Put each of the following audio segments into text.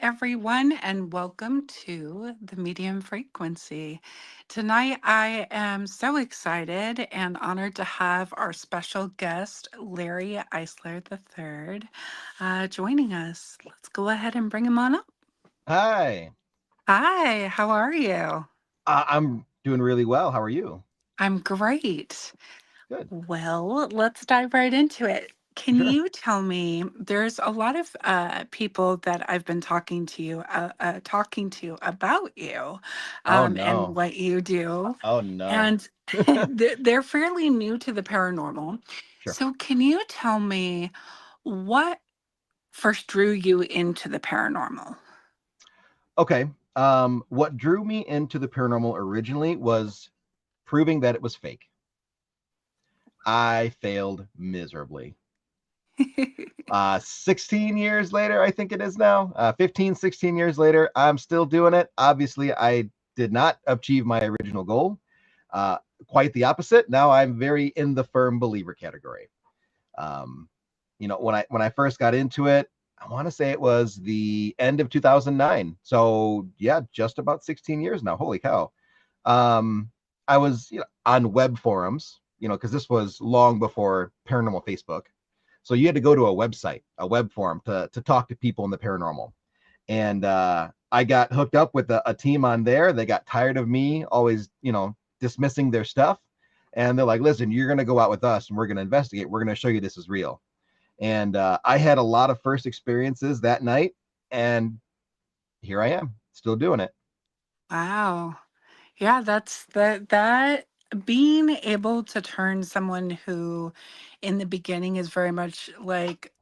everyone, and welcome to the Medium Frequency. Tonight, I am so excited and honored to have our special guest, Larry Eissler III, joining us. Let's go ahead and bring him on up. Hi. Hi, how are you? I'm doing really well. How are you? I'm great. Good. Well, let's dive right into it. Can Sure. you tell me, there's a lot of people that I've been talking to about you Oh and no. what you do, Oh no. and they're fairly new to the paranormal. Sure. So, can you tell me what first drew you into the paranormal? Okay. What drew me into the paranormal originally was proving that it was fake. I failed miserably. 16 years later, I think it is now, 15, 16 years later, I'm still doing it. Obviously, I did not achieve my original goal. Uh, Quite the opposite. Now I'm very in the firm believer category. Um, when I first got into it, I want to say it was the end of 2009. So yeah, just about 16 years now. Holy cow! I was on web forums, because this was long before paranormal Facebook. So you had to go to a website, a web forum to talk to people in the paranormal. And I got hooked up with a team on there. They got tired of me always, dismissing their stuff. And they're like, listen, you're going to go out with us and we're going to investigate. We're going to show you this is real. And I had a lot of first experiences that night. And here I am, still doing it. Wow. Yeah, that being able to turn someone who in the beginning is very much like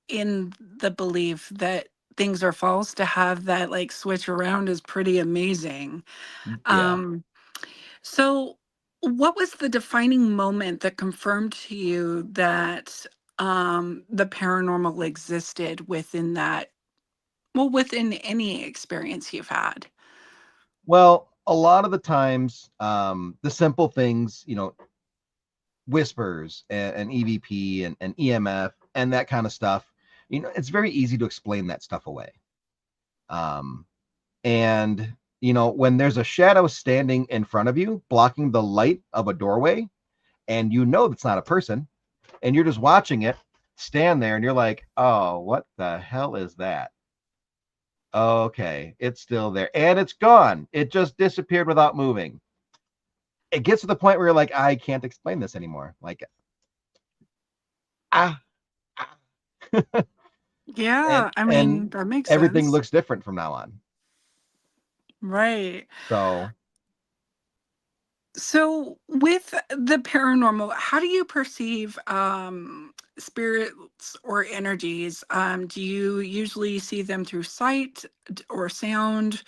in the belief that things are false, to have that like switch around is pretty amazing. Yeah. Um so what was the defining moment that confirmed to you that the paranormal existed within that, well, within any experience you've had? Well, a lot of the times, the simple things, whispers and EVP and EMF and that kind of stuff, it's very easy to explain that stuff away. Um, and when there's a shadow standing in front of you blocking the light of a doorway, and that's not a person, and you're just watching it stand there, and you're like, oh, what the hell is that? Okay, it's still there and it's gone. It just disappeared without moving. It gets to the point where you're like, I can't explain this anymore. Like, ah, ah. and Yeah, I and mean, that makes everything sense. looks different from now on. Right. So, So, with the paranormal, how do you perceive spirits or energies? Do you usually see them through sight or sound,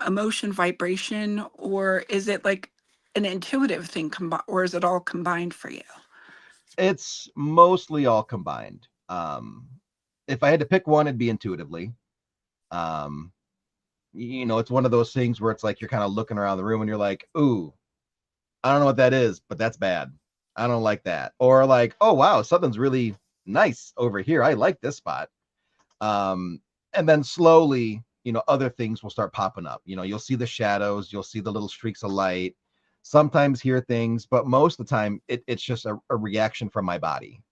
emotion, vibration, or is it like an intuitive thing, or is it all combined for you? it's mostly all combined. If I had to pick one, it'd be intuitively. Um, it's one of those things where it's like you're kind of looking around the room and you're like, ooh, I don't know what that is, but that's bad. I don't like that. Or like, oh wow, something's really nice over here. I like this spot. And then slowly, other things will start popping up. You'll see the shadows, you'll see the little streaks of light, sometimes hear things, but most of the time it's just a reaction from my body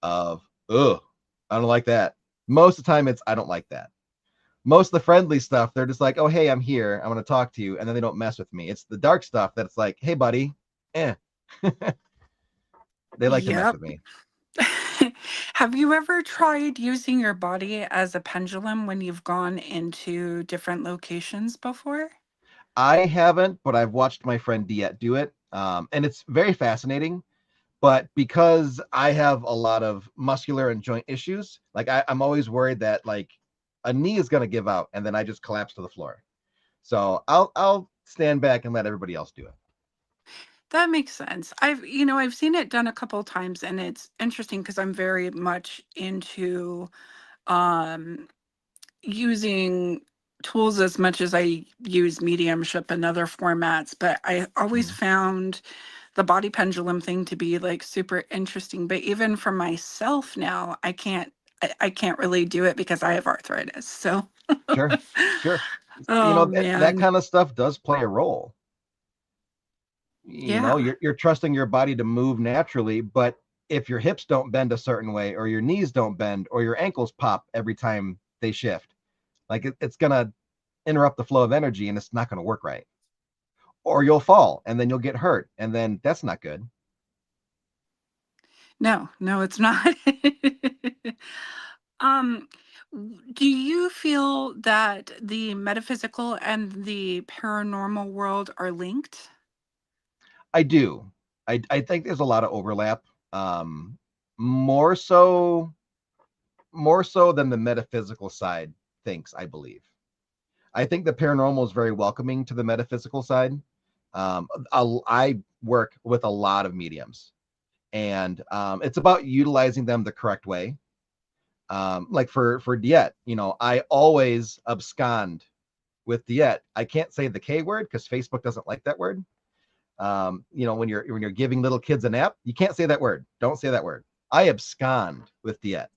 of, ugh, I don't like that. Most of the time it's I don't like that. Most of the friendly stuff, they're just like, oh hey, I'm here, I'm gonna talk to you, and then they don't mess with me. It's the dark stuff that's like, hey buddy, eh. They like to mess Yep. with me. Have you ever tried using your body as a pendulum when you've gone into different locations before? I haven't, but I've watched my friend Diet do it. And it's very fascinating. But because I have a lot of muscular and joint issues, like I'm always worried that like a knee is gonna give out and then I just collapse to the floor. So I'll stand back and let everybody else do it. That makes sense. I've seen it done a couple of times, and it's interesting because I'm very much into um using tools as much as I use mediumship and other formats, but I always Mhm. found the body pendulum thing to be like super interesting. But even for myself now, I can't. I can't really do it because I have arthritis. So, Sure, sure. oh That man. kind of stuff does play a role. Yeah. You're trusting your body to move naturally, but if your hips don't bend a certain way, or your knees don't bend, or your ankles pop every time they shift, like it's gonna interrupt the flow of energy, and it's not gonna work right. Or you'll fall, and then you'll get hurt, and then that's not good. No, no, it's not. Um, do you feel that the metaphysical and the paranormal world are linked? I do. I think there's a lot of overlap. Um, more so, more so than the metaphysical side thinks, I believe. I think the paranormal is very welcoming to the metaphysical side. I work with a lot of mediums, and it's about utilizing them the correct way. Like for Diet, I always abscond with Diet. I can't say the K word because Facebook doesn't like that word. When you're giving little kids a nap, you can't say that word. Don't say that word. I abscond with Diet.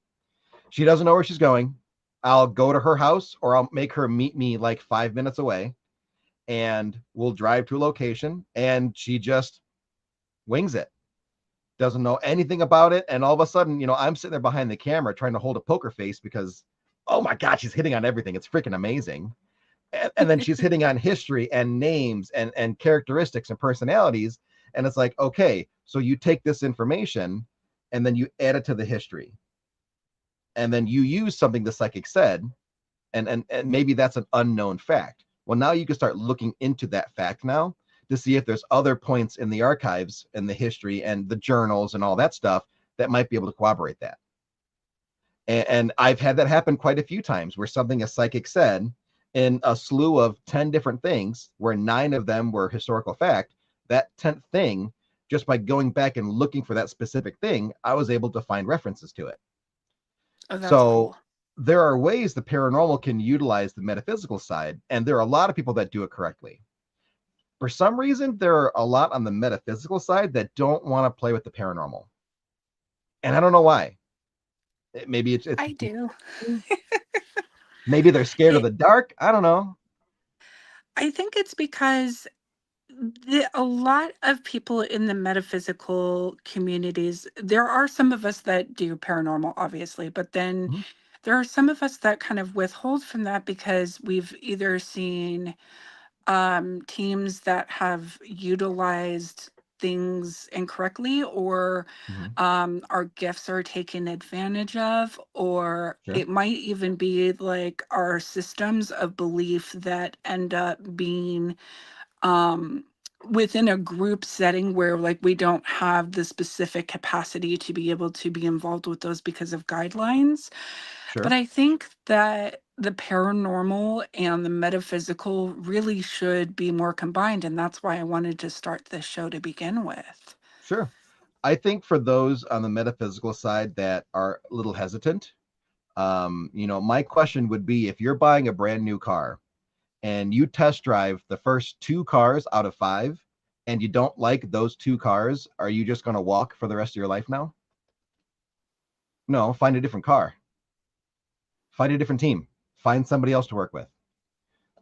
She doesn't know where she's going. I'll go to her house, or I'll make her meet me like 5 minutes away, and we'll drive to a location, and she just wings it. Doesn't know anything about it, and all of a sudden, I'm sitting there behind the camera trying to hold a poker face because, oh my god, she's hitting on everything. It's freaking amazing. And then she's hitting on history and names and characteristics and personalities, and it's like, okay, so you take this information and then you add it to the history, and then you use something the psychic said, and maybe that's an unknown fact. Well, now you can start looking into that fact now to see if there's other points in the archives and the history and the journals and all that stuff that might be able to corroborate that. And I've had that happen quite a few times, where something a psychic said in a slew of 10 different things, where 9 of them were historical fact, that 10th thing, just by going back and looking for that specific thing, I was able to find references to it. Oh, that's So cool. there are ways the paranormal can utilize the metaphysical side, and there are a lot of people that do it correctly. For some reason, there are a lot on the metaphysical side that don't want to play with the paranormal, and I don't know why. Maybe it's I do. maybe they're scared of It, the dark. I don't know. I think it's because a lot of people in the metaphysical communities, there are some of us that do paranormal, obviously, but then Mhm, there are some of us that kind of withhold from that because we've either seen teams that have utilized things incorrectly, or mhm. our gifts are taken advantage of, or Sure, it might even be like our systems of belief that end up being um within a group setting where like we don't have the specific capacity to be able to be involved with those because of guidelines. But sure, I think that the paranormal and the metaphysical really should be more combined, and that's why I wanted to start this show to begin with. sure. I think for those on the metaphysical side that are a little hesitant, my question would be, if you're buying a brand new car and you test drive the first 2 cars out of 5, and you don't like those 2 cars, are you just going to walk for the rest of your life now? No, find a different car, find a different team, find somebody else to work with.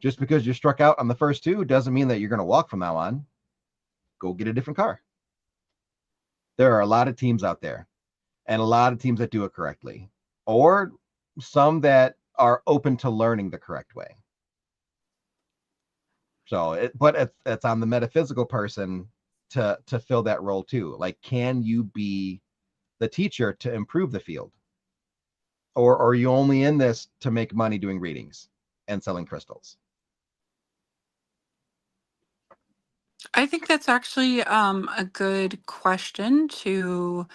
Just because you struck out on the first 2 doesn't mean that you're going to walk from now on. Go get a different car. There are a lot of teams out there, and a lot of teams that do it correctly, or some that are open to learning the correct way. But it's on the metaphysical person to fill that role too. Like, can you be the teacher to improve the field, or are you only in this to make money doing readings and selling crystals? I think that's actually a good question to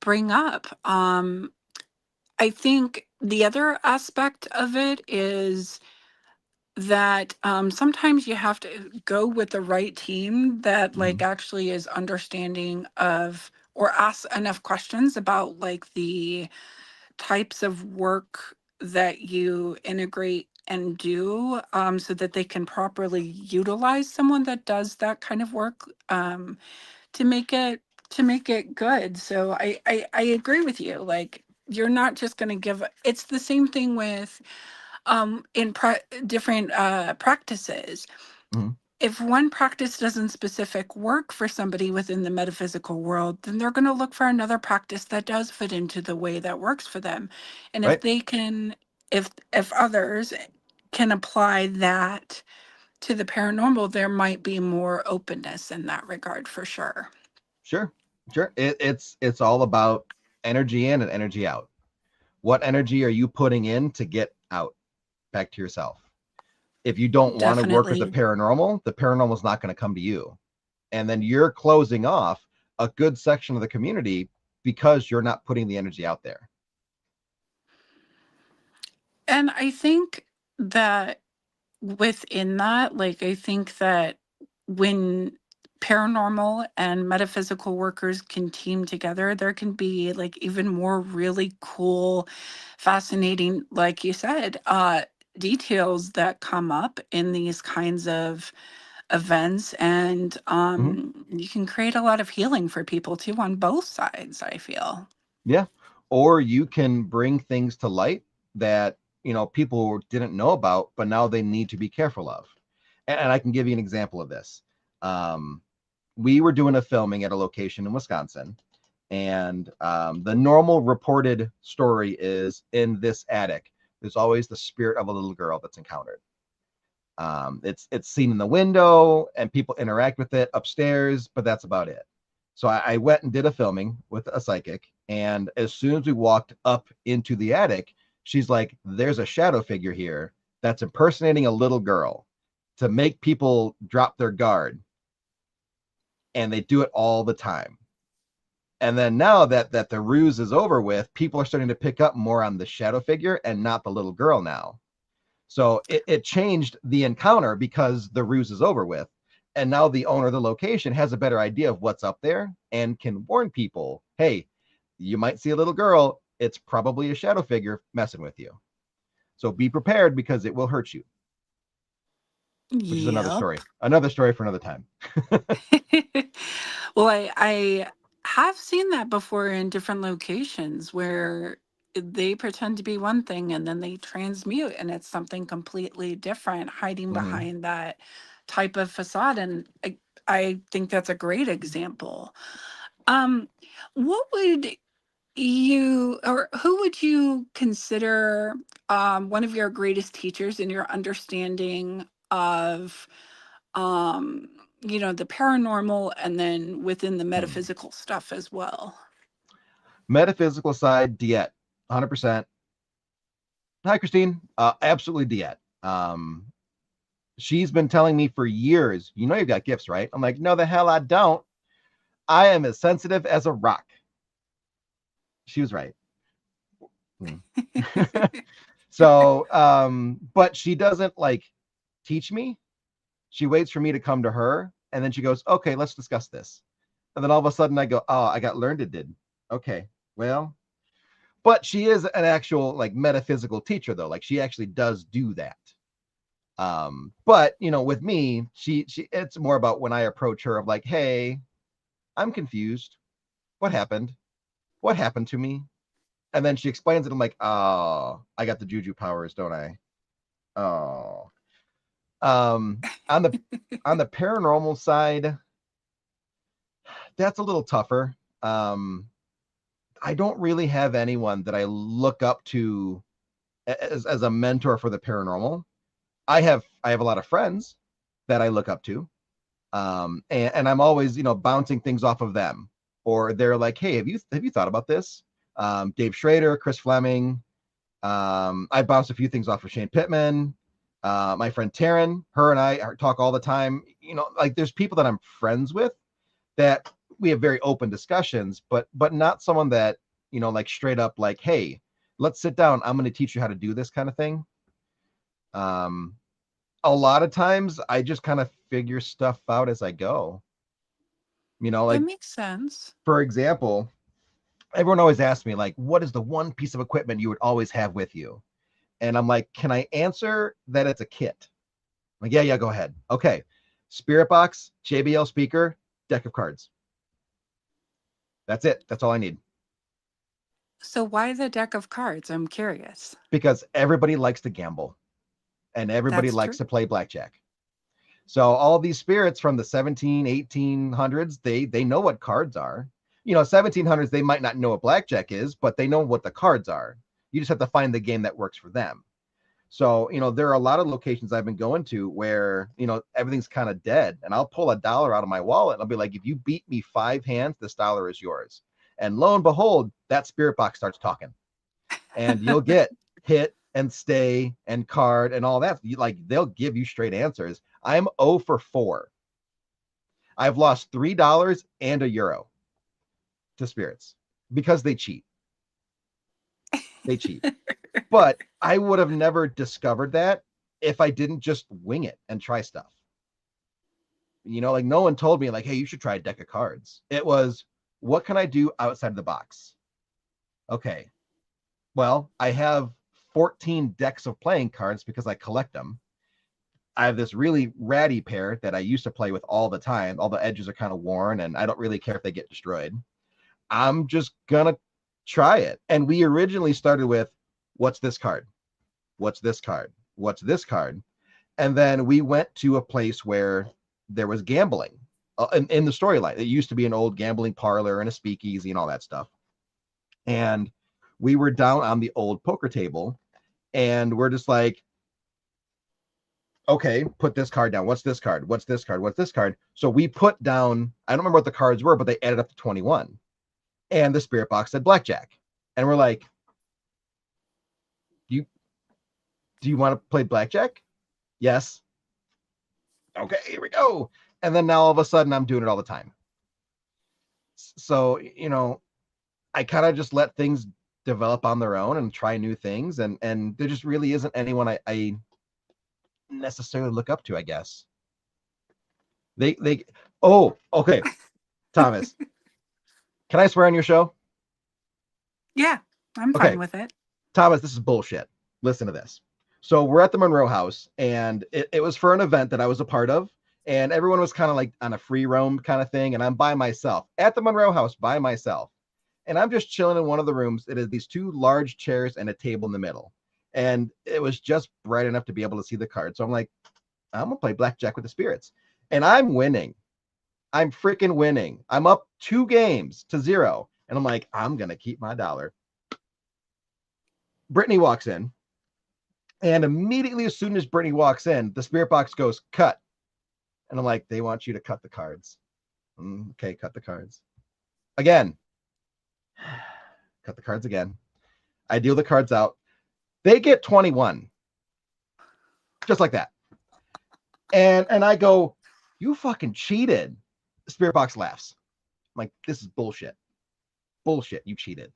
bring up. I think the other aspect of it is that sometimes you have to go with the right team that like Mm-hmm. actually is understanding of, or ask enough questions about like the types of work that you integrate and do, so that they can properly utilize someone that does that kind of work, to make it to make it good. So I agree with you. Like you're not just going to give. It's the same thing with in different practices. Mhm. If one practice doesn't specific work for somebody within the metaphysical world, then they're going to look for another practice that does fit into the way that works for them. And if Right? they can, if others can apply that to the paranormal, there might be more openness in that regard for sure. Sure. Sure. It's all about energy in and energy out. What energy are you putting in to get out back to yourself? If you don't want to work with Definitely. the paranormal is not going to come to you. And then you're closing off a good section of the community because you're not putting the energy out there. And I think that within that, like, I think that when paranormal and metaphysical workers can team together, there can be like even more really cool, fascinating, like you said, details that come up in these kinds of events. And Mhm. you can create a lot of healing for people too on both sides, I feel. Yeah. Or you can bring things to light that, people didn't know about, but now they need to be careful of. And I can give you an example of this. Um, we were doing a filming at a location in Wisconsin, and the normal reported story is in this attic, there's always the spirit of a little girl that's encountered. It's seen in the window and people interact with it upstairs, but that's about it. So I went and did a filming with a psychic, and as soon as we walked up into the attic, she's like, "There's a shadow figure here that's impersonating a little girl to make people drop their guard, and they do it all the time." And then now that the ruse is over with, people are starting to pick up more on the shadow figure and not the little girl now. So it changed the encounter because the ruse is over with. And now the owner of the location has a better idea of what's up there and can warn people, hey, you might see a little girl. It's probably a shadow figure messing with you. So be prepared because it will hurt you, which is another Yep. story. Another story for another time. Well, I have seen that before in different locations where they pretend to be one thing and then they transmute and it's something completely different hiding Mhm. behind that type of facade. And I think that's a great example. Um, what would you or who would you consider one of your greatest teachers in your understanding of um the paranormal and then within the Hmm. metaphysical stuff as well? Metaphysical side, Diet, 100%. Hi, Christine. Absolutely Diet. She's been telling me for years, you've got gifts, right? I'm like, no, the hell I don't. I am as sensitive as a rock. She was right. Hmm. So, but she doesn't like teach me. She waits for me to come to her, and then she goes, okay, let's discuss this. And then all of a sudden I go, oh, I got learned it did. Okay, well, but she is an actual like metaphysical teacher though. Like she actually does do that. But with me, she it's more about when I approach her of like, hey, I'm confused. What happened? What happened to me? And then she explains it. I'm like, oh, I got the juju powers, don't I? Oh. On the paranormal side, that's a little tougher. Um, I don't really have anyone that I look up to as a mentor for the paranormal. I have a lot of friends that I look up to. And I'm always, bouncing things off of them. Or they're like, hey, have you thought about this? Dave Schrader, Chris Fleming. I bounced a few things off of Shane Pittman. My friend Taryn, her and I talk all the time. Like there's people that I'm friends with that we have very open discussions, but not someone that, like straight up like, hey, let's sit down. I'm going to teach you how to do this kind of thing. Um, a lot of times I just kind of figure stuff out as I go. That Like makes sense. for example, everyone always asks me like, what is the one piece of equipment you would always have with you? And I'm like, can I answer that it's a kit? I'm like, yeah, go ahead. Okay. Spirit box, JBL speaker, deck of cards. That's it. That's all I need. So why the deck of cards? I'm curious. because everybody likes to gamble and everybody That's likes true. to play blackjack. So all these spirits from the 17, 1800s, they know what cards are. 1700s, they might not know what blackjack is, but they know what the cards are. You just have to find the game that works for them. So, there are a lot of locations I've been going to where, everything's kind of dead. And I'll pull $1 out of my wallet and I'll be like, if you beat me 5 hands, this dollar is yours. And lo and behold, that spirit box starts talking. And you'll get hit and stay and card and all that. They'll give you straight answers. I'm 0 for 4. I've lost $3 and €1 to spirits because they cheat. They cheat. But I would have never discovered that if I didn't just wing it and try stuff. No one told me like, hey, you should try a deck of cards. It was, what can I do outside the box? Okay. Well, I have 14 decks of playing cards because I collect them. I have this really ratty pair that I used to play with all the time. All the edges are kind of worn and I don't really care if they get destroyed. I'm just gonna try it. And we originally started with, what's this card? What's this card? What's this card? And then we went to a place where there was gambling in the storyline. It used to be an old gambling parlor and a speakeasy and all that stuff. And we were down on the old poker table and we're just like, okay, put this card down. What's this card? What's this card? What's this card? So we put down, I don't remember what the cards were, but they added up to 21. And the spirit box said blackjack. And we're like, do you want to play blackjack? Yes. Okay, here we go. And then now all of a sudden I'm doing it all the time. So, I kind of just let things develop on their own and try new things. And there just really isn't anyone I necessarily look up to, I guess. Oh, okay. Thomas, can I swear on your show? Yeah, I'm Okay. fine with it. Thomas, this is bullshit. Listen to this. So we're at the Monroe House, and it was for an event that I was a part of, and everyone was kind of like on a free roam kind of thing, and I'm by myself at the Monroe House by myself, and I'm just chilling in one of the rooms. It is these 2 large chairs and a table in the middle, and it was just bright enough to be able to see the cards. So I'm like, I'm gonna play blackjack with the spirits, and I'm winning. I'm freaking winning. I'm up 2 games to 0, and I'm like, I'm gonna keep my dollar. Brittany walks in. And immediately, as soon as Brittany walks in, the spirit box goes, cut. And I'm like, they want you to cut the cards. Okay, cut the cards. Again. Cut the cards again. I deal the cards out. They get 21. Just like that. And I go, you fucking cheated. The spirit box laughs. I'm like, this is bullshit. Bullshit, you cheated.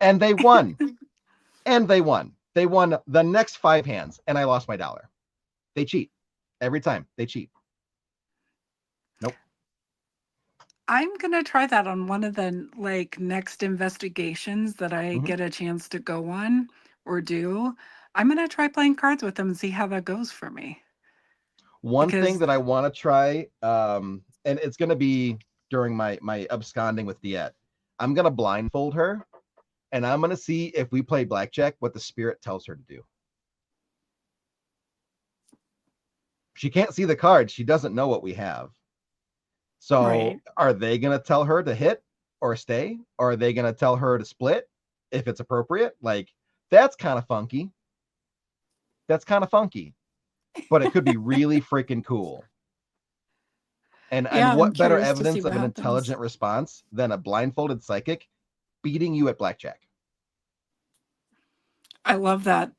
And they won. And they won. They won the next 5 hands, and I lost my dollar. They cheat. Every time. They cheat. Nope. I'm gonna try that on one of the next investigations that I Mhm. get a chance to go on or do. I'm gonna try playing cards with them and see how that goes for me. One thing Because that I want to try, and it's going to be during my absconding with Diet. I'm going to blindfold her, and I'm going to see if we play blackjack, what the spirit tells her to do. She can't see the cards. She doesn't know what we have. So right. are they going to tell her to hit or stay? Or are they going to tell her to split if it's appropriate? That's kind of funky. That's kind of funky. But it could be really freaking cool. And Yeah, I'm what better curious to see evidence what of an happens. intelligent response than a blindfolded psychic beating you at blackjack? I love that.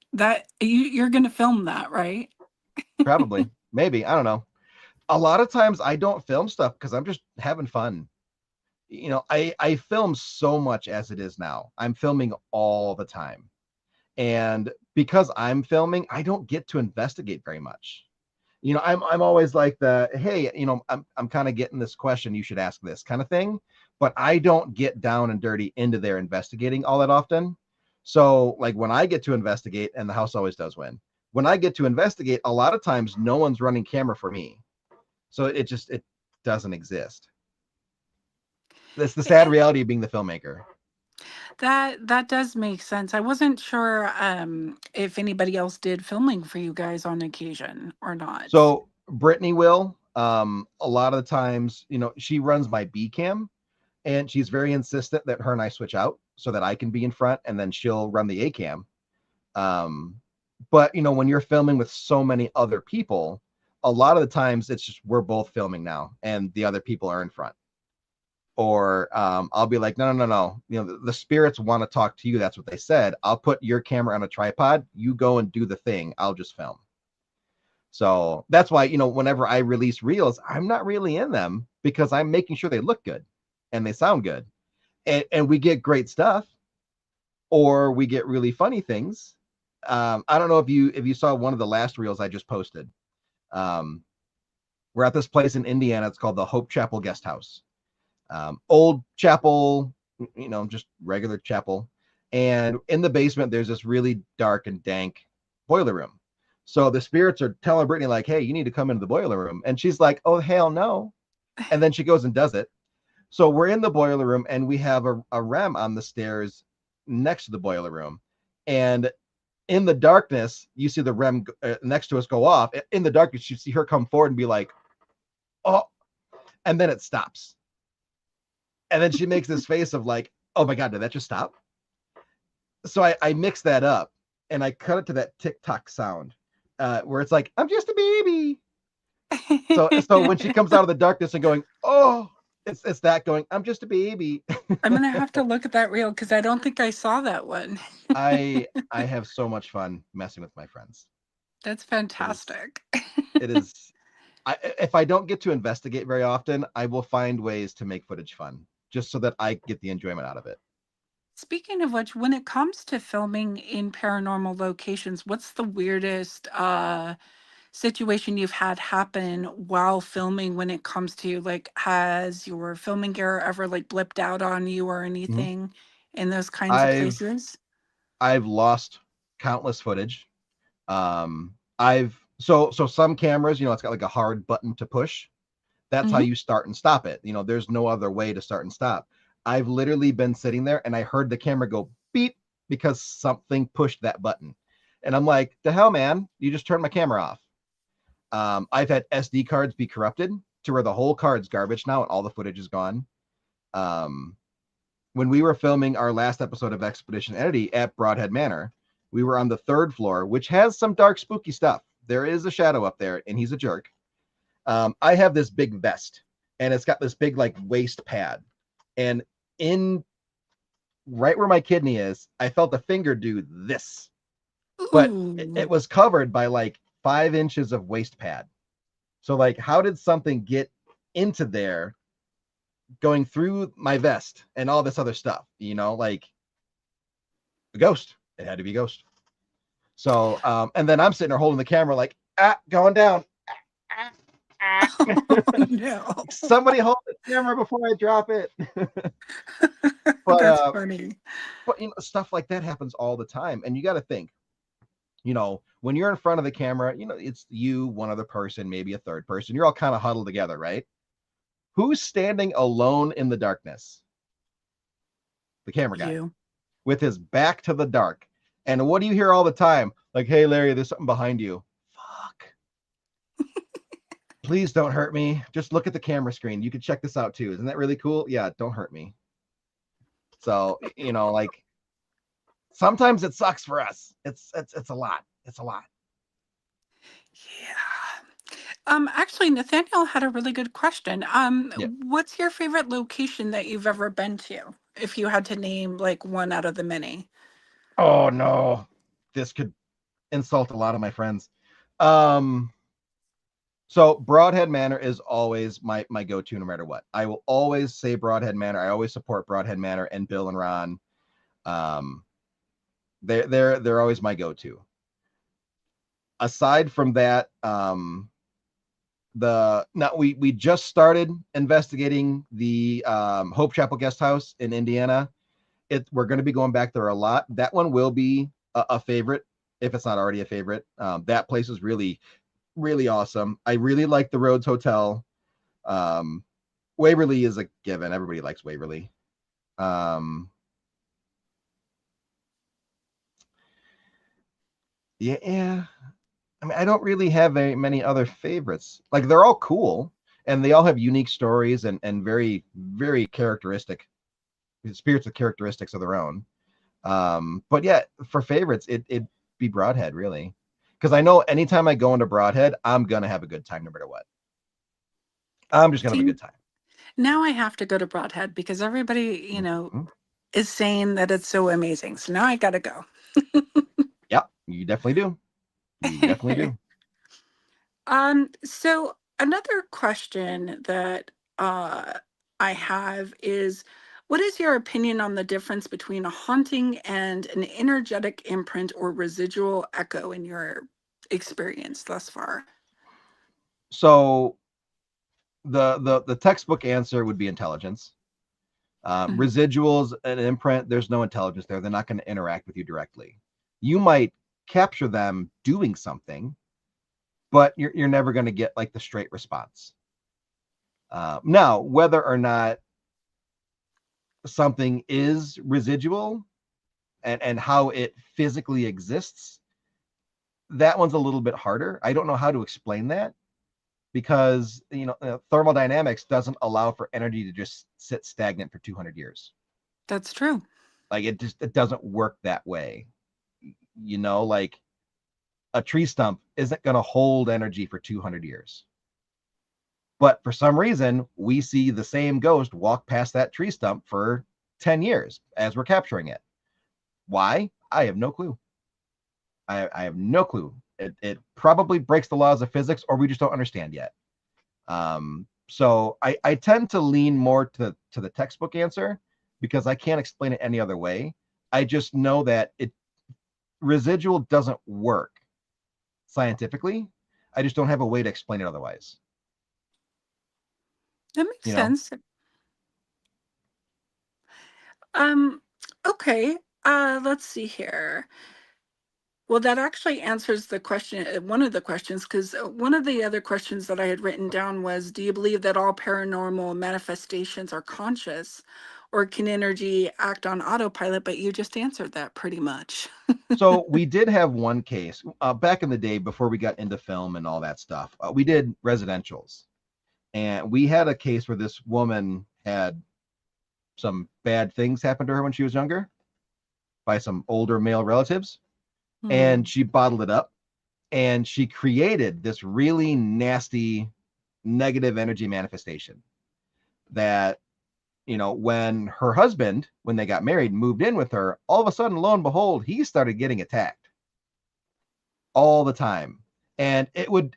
You're gonna film that, right? Probably. Maybe. I don't know. A lot of times I don't film stuff because I'm just having fun. I film so much as it is now. I'm filming all the time. And because I'm filming, I don't get to investigate very much. I'm always like hey, I'm kind of getting this question, you should ask this kind of thing, but I don't get down and dirty into their investigating all that often. So like when I get to investigate, and the house always does win, when I get to investigate, a lot of times no one's running camera for me. So it doesn't exist. That's the sad And reality of being the filmmaker. That does make sense. I wasn't sure if anybody else did filming for you guys on occasion or not. So Brittany will. A lot of the times, she runs my B cam, and she's very insistent that her and I switch out so that I can be in front, and then she'll run the A cam. Um, but when you're filming with so many other people, a lot of the times it's just we're both filming now, and the other people are in front. Or I'll be like, no, no, no, no. The spirits want to talk to you. That's what they said. I'll put your camera on a tripod. You go and do the thing. I'll just film. So that's why, whenever I release reels, I'm not really in them because I'm making sure they look good and they sound good. And we get great stuff, or we get really funny things. I don't know if you saw one of the last reels I just posted. Um, we're at this place in Indiana. It's called the Hope Chapel Guest House. Old chapel, just regular chapel. And in the basement, there's this really dark and dank boiler room. So the spirits are telling Brittany, like, hey, you need to come into the boiler room. And she's like, oh, hell no. And then she goes and does it. So we're in the boiler room, and we have a REM on the stairs next to the boiler room. And in the darkness, you see the REM next to us go off. In the darkness, you see her come forward and be like, oh, and then it stops. And then she makes this face of like, oh my God, did that just stop? So I mix that up and I cut it to that TikTok sound where it's like, I'm just a baby. So when she comes out of the darkness and going, oh, it's that going, I'm just a baby. I'm gonna have to look at that reel because I don't think I saw that one. I have so much fun messing with my friends. That's It is fantastic. it is if I don't get to investigate very often, I will find ways to make footage fun just so that I get the enjoyment out of it. Speaking of which, when it comes to filming in paranormal locations, what's the weirdest situation you've had happen while filming when it comes to like has your filming gear ever like blipped out on you or Mhm. anything in those kinds of I've places? I've lost countless footage. I've so some cameras, it's got like a hard button to push. That's how Hmm. you start and stop it. There's no other way to start and stop. I've literally been sitting there and I heard the camera go beep because something pushed that button. And I'm like, the hell, man, you just turned my camera off. I've had SD cards be corrupted to where the whole card's garbage now and all the footage is gone. Um, when we were filming our last episode of Expedition Entity at Broadhead Manor, we were on the third floor, which has some dark, spooky stuff. There is a shadow up there, and he's a jerk. I have this big vest, and it's got this big like waist pad, and in right where my kidney is, I felt a finger do this, but it Ooh. was covered by like 5 inches of waist pad. So like, how did something get into there, going through my vest and all this other stuff? Like a ghost. It had to be a ghost. So, and then I'm sitting there holding the camera, like, going down. Oh no. Somebody hold the camera before I drop it. but, That's uh, funny. but stuff like that happens all the time, and you got to think, when you're in front of the camera, it's you, one other person, maybe a third person. You're all kind of huddled together, right? Who's standing alone in the darkness? The camera guy You. with his back to the dark. And what do you hear all the time? Like, hey, Larry, there's something behind you. Fuck. Please don't hurt me. Just look at the camera screen. You can check this out too. Isn't that really cool? Yeah, don't hurt me. So, like sometimes it sucks for us. It's a lot. It's a lot. Yeah. Actually, Nathaniel had a really good question. Yeah. What's your favorite location that you've ever been to? If you had to name like one out of the many. Oh no. This could insult a lot of my friends. Um so Broadhead Manor is always my go-to no matter what. I will always say Broadhead Manor. I always support Broadhead Manor and Bill and Ron. Um they're always my go-to. Aside from that, we just started investigating the Hope Chapel Guest House in Indiana. We're going to be going back there a lot. That one will be a favorite if it's not already a favorite. That place is really, really awesome. I really like the Rhodes Hotel. Waverly is a given. Everybody likes Waverly. Um, Yeah, yeah. I mean, I don't really have many other favorites. Like they're all cool, and they all have unique stories and very characteristic spirits with characteristics of their own. But yeah, for favorites, it be Broadhead really, because I know anytime I go into Broadhead, I'm gonna have a good time no matter what. I'm just gonna have a See, good time. now I have to go to Broadhead because everybody, Mhm. is saying that it's so amazing. So now I got to go. Yep, you definitely do. You definitely do. So another question that uh I have is, what is your opinion on the difference between a haunting and an energetic imprint or residual echo in your experience thus far? So the textbook answer would be intelligence. Mhm. Residuals and imprint, there's no intelligence there. They're not going to interact with you directly. You might capture them doing something, but you're never going to get like the straight response. Now, whether or not something is residual and how it physically exists, that one's a little bit harder. I don't know how to explain that because thermodynamics doesn't allow for energy to just sit stagnant for 200 years. That's true. Like it doesn't work that way. Like a tree stump isn't going to hold energy for 200 years. But for some reason, we see the same ghost walk past that tree stump for 10 years as we're capturing it. Why? I have no clue. I have no clue. It probably breaks the laws of physics, or we just don't understand yet. So I tend to lean more to the textbook answer because I can't explain it any other way. I just know that it residual doesn't work scientifically. I just don't have a way to explain it otherwise. That makes You know. sense. Um, okay. Let's see here. Well, that actually answers the question, one of the questions, because one of the other questions that I had written down was, do you believe that all paranormal manifestations are conscious, or can energy act on autopilot? But you just answered that pretty much. So we did have one case back in the day before we got into film and all that stuff. We did residentials, and we had a case where this woman had some bad things happen to her when she was younger by some older male relatives, and Hmm. she bottled it up, and she created this really nasty negative energy manifestation that when her husband, when they got married, moved in with her, all of a sudden, lo and behold, he started getting attacked all the time, and it would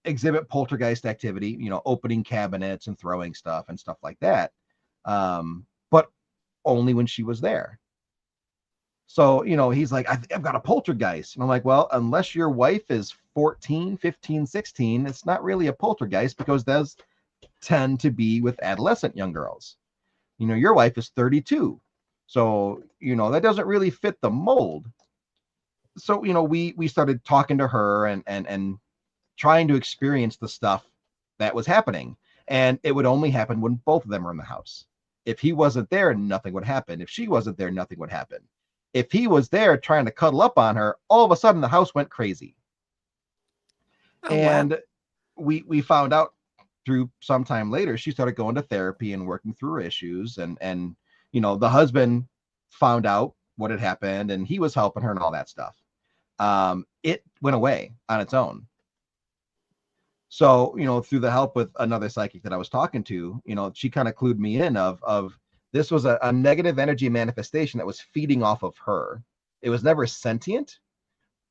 exhibit poltergeist activity, opening cabinets and throwing stuff and stuff like that, but only when she was there. So he's like, I think I've got a poltergeist, and I'm like, well, unless your wife is 14, 15, 16, it's not really a poltergeist because those tend to be with adolescent young girls. Your wife is 32, so that doesn't really fit the mold. So we started talking to her and trying to experience the stuff that was happening. And it would only happen when both of them were in the house. If he wasn't there, nothing would happen. If she wasn't there, nothing would happen. If he was there trying to cuddle up on her, all of a sudden the house went crazy. Oh, wow. And we found out through some time later, she started going to therapy and working through her issues. And the husband found out what had happened and he was helping her and all that stuff. It went away on its own. So through the help with another psychic that I was talking to, she kind of clued me in of this was a negative energy manifestation that was feeding off of her. It was never sentient,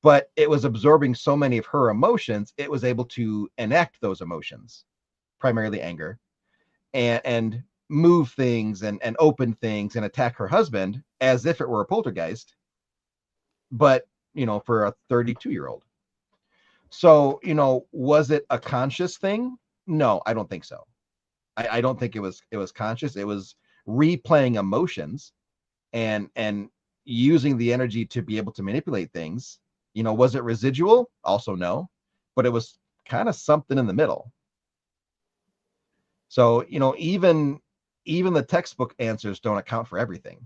but it was absorbing so many of her emotions, it was able to enact those emotions, primarily anger, and move things and open things and attack her husband as if it were a poltergeist, but for a 32-year-old. So, was it a conscious thing? No, I don't think so. I don't think it was conscious. It was replaying emotions and using the energy to be able to manipulate things. Was it residual? Also no, but it was kind of something in the middle. So, even the textbook answers don't account for everything.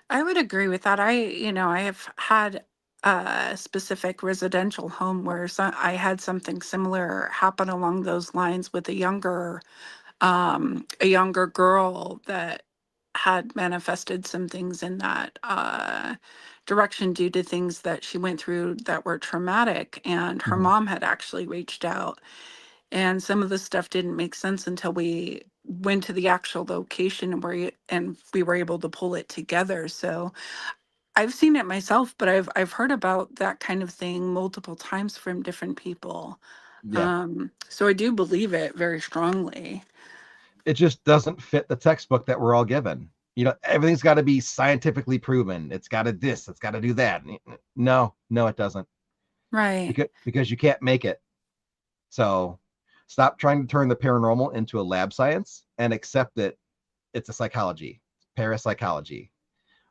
I would agree with that. I have had specific residential home where I had something similar happen along those lines with a younger girl that had manifested some things in that direction due to things that she went through that were traumatic, and her Mhm. mom had actually reached out, and some of the stuff didn't make sense until we went to the actual location and we were able to pull it together. So I've seen it myself, but I've heard about that kind of thing multiple times from different people. Yeah. So I do believe it very strongly. It just doesn't fit the textbook that we're all given. Everything's got to be scientifically proven. It's got to this, it's got to do that. No, it doesn't. Right. Because you can't make it. So stop trying to turn the paranormal into a lab science and accept that it's a psychology, parapsychology.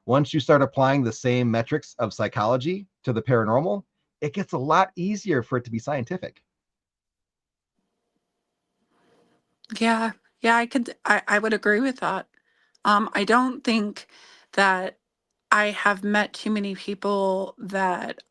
Once you start applying the same metrics of psychology to the paranormal, it gets a lot easier for it to be scientific. Yeah. Yeah, I would agree with that. I don't think that I have met too many people that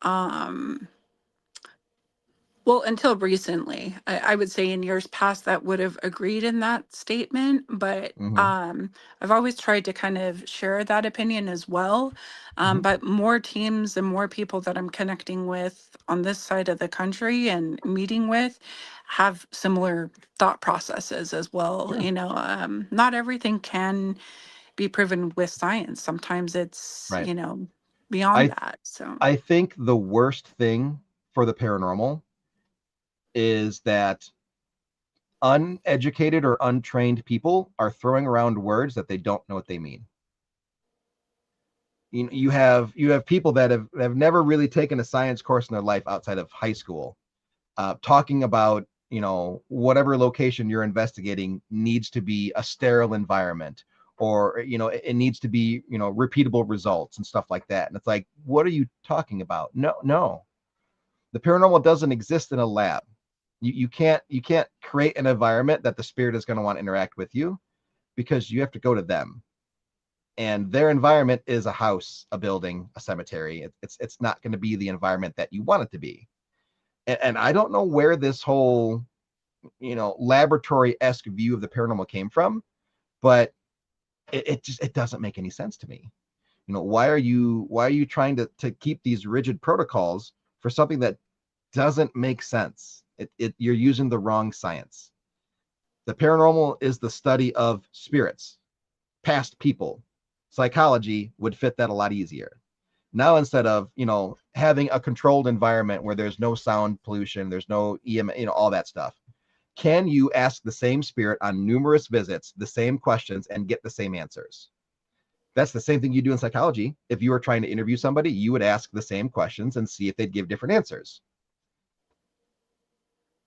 well, until recently, I would say in years past that would have agreed in that statement, but Mm-hmm. I've always tried to kind of share that opinion as well. Mm-hmm. But more teams and more people that I'm connecting with on this side of the country and meeting with have similar thought processes as well. Sure. Not everything can be proven with science. Sometimes it's, Right. beyond I that. So, I think the worst thing for the paranormal is that uneducated or untrained people are throwing around words that they don't know what they mean. You have people that have never really taken a science course in their life outside of high school, talking about whatever location you're investigating needs to be a sterile environment, or it needs to be repeatable results and stuff like that. And it's like, what are you talking about? No, the paranormal doesn't exist in a lab. You can't create an environment that the spirit is going to want to interact with you, because you have to go to them, and their environment is a house, a building, a cemetery. It's not going to be the environment that you want it to be. And I don't know where this whole laboratory-esque view of the paranormal came from, but it doesn't make any sense to me. Why are you trying to keep these rigid protocols for something that doesn't make sense? You're using the wrong science. The paranormal is the study of spirits, past people. Psychology would fit that a lot easier. Now, instead of having a controlled environment where there's no sound pollution, there's no all that stuff, can you ask the same spirit on numerous visits the same questions and get the same answers? That's the same thing you do in psychology. If you were trying to interview somebody, you would ask the same questions and see if they'd give different answers.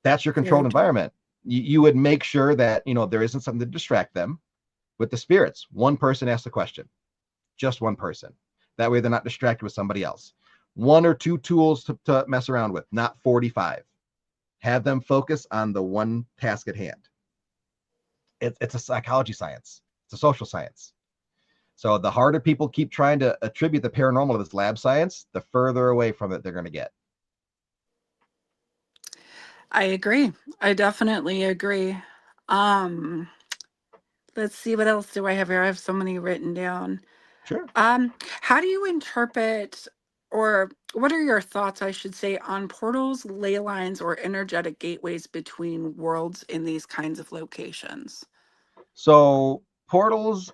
That's your controlled very true. environment. You would make sure that there isn't something to distract them. With the spirits, one person asks a question, just one person. That way they're not distracted with somebody else. One or two tools to mess around with, not 45. Have them focus on the one task at hand. It's a psychology science. It's a social science. So the harder people keep trying to attribute the paranormal to this lab science, the further away from it they're going to get. I agree. I definitely agree. Um, let's see, what else do I have here? I have so many written down. Sure. How do you interpret, or what are your thoughts, I should say, on portals, ley lines, or energetic gateways between worlds in these kinds of locations? So portals,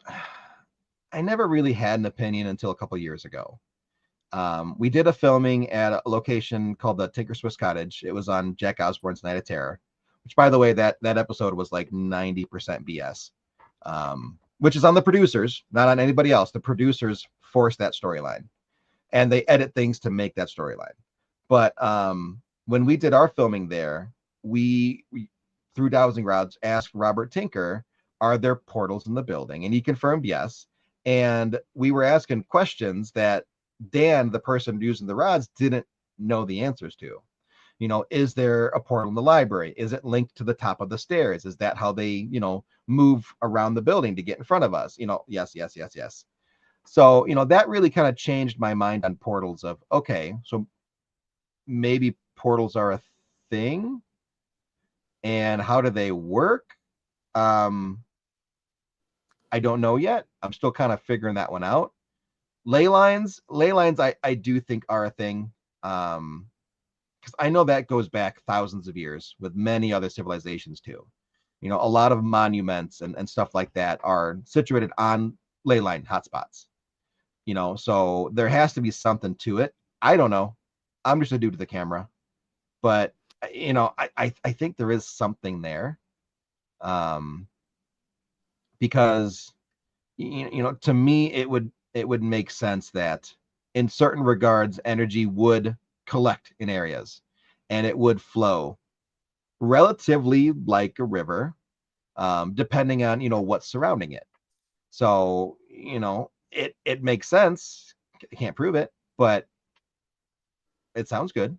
I never really had an opinion until a couple years ago. We did a filming at a location called the Tinker Swiss Cottage. It was on Jack Osborne's Night of Terror, which, by the way, that episode was like 90% BS, which is on the producers, not on anybody else. The producers forced that storyline, and they edit things to make that storyline. But when we did our filming there, we through dowsing rods asked Robert Tinker, "Are there portals in the building?" And he confirmed yes. And we were asking questions that Dan, the person using the rods, didn't know the answers to. Is there a portal in the library? Is it linked to the top of the stairs? Is that how they, move around the building to get in front of us? Yes, yes, yes, yes. So, that really kind of changed my mind on portals of, okay, so maybe portals are a thing, and how do they work? Um, I don't know yet. I'm still kind of figuring that one out. Ley lines, I do think are a thing. Because I know that goes back thousands of years with many other civilizations too. You know, a lot of monuments and stuff like that are situated on ley line hotspots. You know, so there has to be something to it. I don't know. I'm just a dude with a camera, but you know, I think there is something there. Um, because you know, to me, it would make sense that in certain regards, energy would collect in areas, and it would flow relatively like a river, depending on, you know, what's surrounding it. So, you know, it makes sense. I can't prove it, but it sounds good.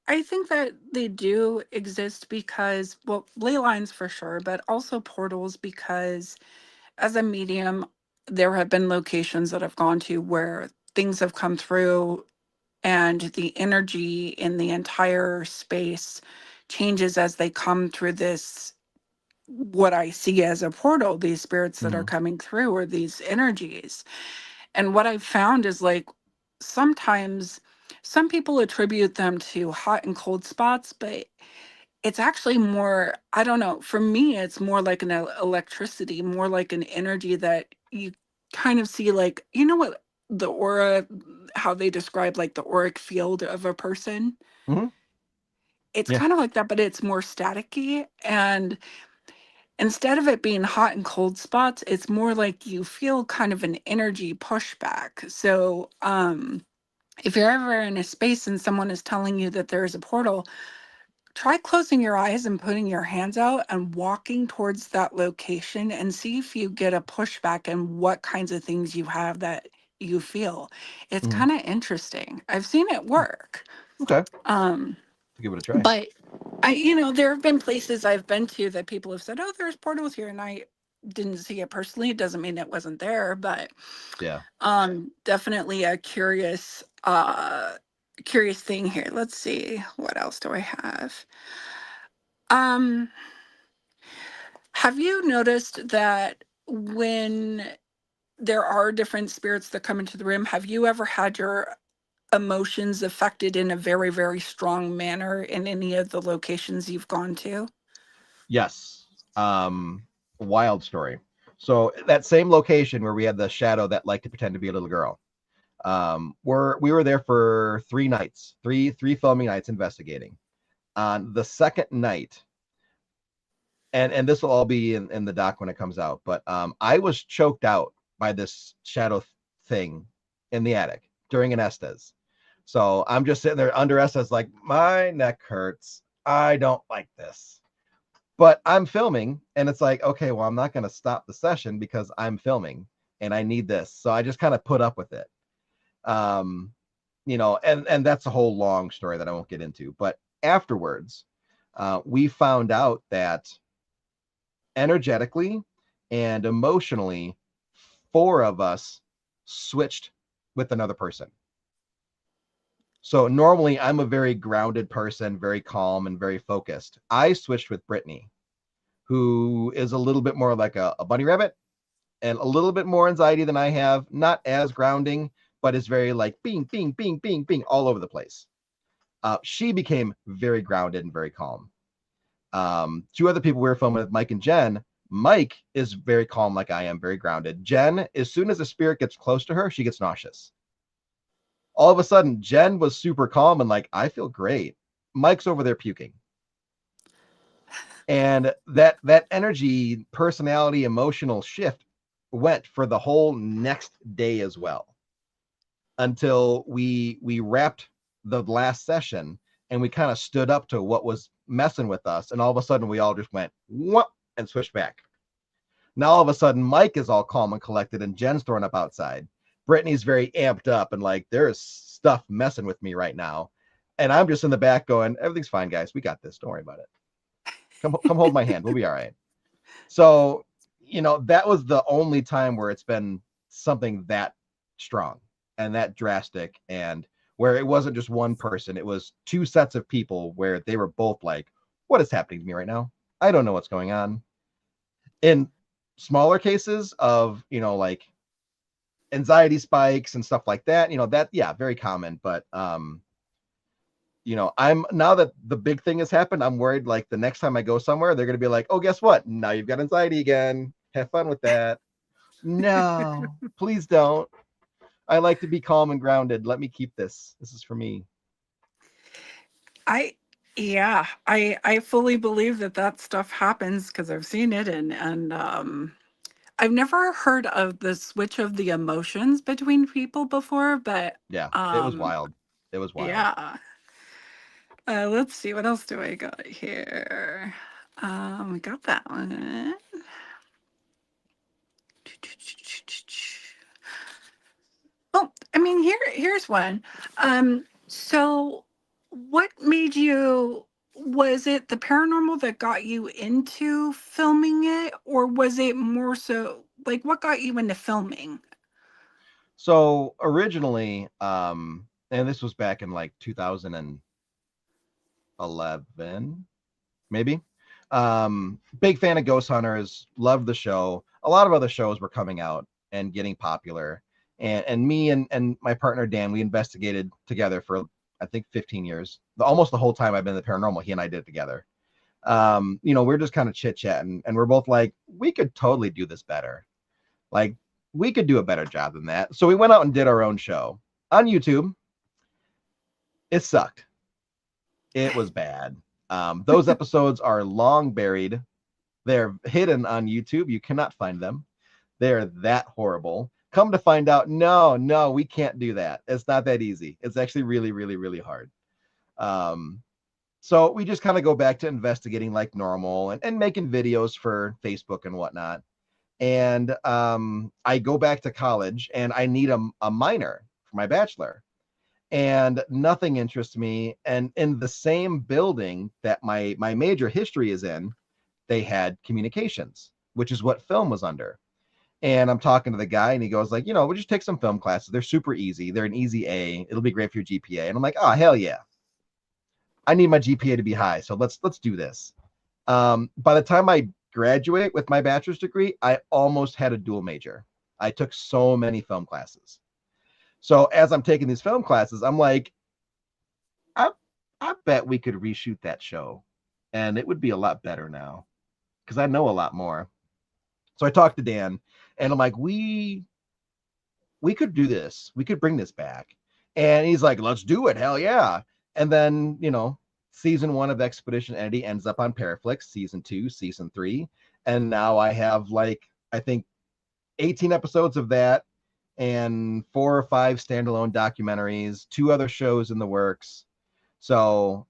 I think that they do exist because, well, ley lines for sure, but also portals because as a medium, there have been locations that I've gone to where things have come through and the energy in the entire space changes as they come through this, what I see as a portal, these spirits that are Mm-hmm. coming through, or these energies. And what I've found is like sometimes some people attribute them to hot and cold spots, but it's actually more, I don't know, for me, it's more like an electricity, more like an energy that you kind of see, like, you know what the aura, how they describe like the auric field of a person? Mm-hmm. It's Yeah. kind of like that, but it's more staticky. And instead of it being hot and cold spots, it's more like you feel kind of an energy pushback. So, if you're ever in a space and someone is telling you that there is a portal, try closing your eyes and putting your hands out and walking towards that location and see if you get a pushback and what kinds of things you have that you feel. It's Mm-hmm. kind of interesting. I've seen it work. Okay. Um, To give it a try. but there have been places I've been to that people have said, "Oh, there's portals here," and I didn't see it personally. It doesn't mean it wasn't there, but Yeah. definitely a curious thing here. Let's see, what else do I have? Um, have you noticed that when there are different spirits that come into the room, have you ever had your emotions affected in a very, very strong manner in any of the locations you've gone to? Yes. Wild story. So that same location where we had the shadow that liked to pretend to be a little girl. We were there for 3 nights, three filming nights investigating. On the second night, and this will all be in the doc when it comes out, but I was choked out by this shadow thing in the attic during an Estes. So I'm just sitting there under Estes, like, my neck hurts. I don't like this. But I'm filming, and it's like, okay, well, I'm not going to stop the session because I'm filming and I need this. So I just kind of put up with it. Um, you know, and that's a whole long story that I won't get into. But afterwards, we found out that energetically and emotionally, 4 of us switched with another person. So normally I'm a very grounded person, very calm and very focused. I switched with Brittany, who is a little bit more like a bunny rabbit and a little bit more anxiety than I have. Not as grounding, but is very like bing, bing, bing, bing, bing all over the place. She became very grounded and very calm. 2 other people we were filming with, Mike and Jen. Mike is very calm, like I am, very grounded. Jen, as soon as a spirit gets close to her, she gets nauseous. All of a sudden, Jen was super calm and like, I feel great. Mike's over there puking. And that energy, personality, emotional shift went for the whole next day as well, until we wrapped the last session and we kind of stood up to what was messing with us, and all of a sudden we all just went what and switched back. Now all of a sudden Mike is all calm and collected and Jen's throwing up outside. Brittany's very amped up and like, there's stuff messing with me right now, and I'm just in the back going, everything's fine, guys, we got this, don't worry about it. Come hold my hand, we'll be all right. So, you know, that was the only time where it's been something that strong and that drastic. And where it wasn't just one person, it was two sets of people where they were both like, what is happening to me right now? I don't know what's going on. In smaller cases of, like anxiety spikes and stuff like that, that, yeah, very common. But I'm now that the big thing has happened, I'm worried like the next time I go somewhere, they're gonna be like, oh, guess what? Now you've got anxiety again. Have fun with that. No, please don't. I like to be calm and grounded. Let me keep this. This is for me. I yeah, I fully believe that that stuff happens because I've seen it, and I've never heard of the switch of the emotions between people before, but Yeah, it was um wild. It was wild. yeah. Let's see, what else do I got here? We got that one. Well, I mean, here's one. So what made you, was it the paranormal that got you into filming it, or was it more so like what got you into filming? So originally, and this was back in like 2011, maybe. Big fan of Ghost Hunters, loved the show. A lot of other shows were coming out and getting popular. And me and my partner Dan, we investigated together for I think 15 years. Almost the whole time I've been in the paranormal, he and I did it together. We're just kind of chit-chatting, and we're both like, we could totally do this better. Like, we could do a better job than that. So we went out and did our own show on YouTube. It sucked. It was bad. Those episodes are long buried. They're hidden on YouTube. You cannot find them. They're that horrible. Come to find out, no, we can't do that. It's not that easy. It's actually really, really, really hard. So we just kind of go back to investigating like normal and making videos for Facebook and whatnot. And I go back to college and I need a minor for my bachelor. And nothing interests me. And in the same building that my major history is in, they had communications, which is what film was under. And I'm talking to the guy, and he goes like, we'll just take some film classes. They're super easy. They're an easy A. It'll be great for your GPA. And I'm like, oh hell yeah, I need my GPA to be high, so let's do this. By the time I graduate with my bachelor's degree, I almost had a dual major. I took so many film classes. So as I'm taking these film classes, I'm like, I, I bet we could reshoot that show, and it would be a lot better now because I know a lot more. So I talked to Dan, and I'm like, we could do this. We could bring this back. And he's like, let's do it. Hell yeah. And then, season 1 of Expedition Entity ends up on Paraflix, season 2, season 3. And now I have like, I think 18 episodes of that and 4 or 5 standalone documentaries, 2 other shows in the works. So,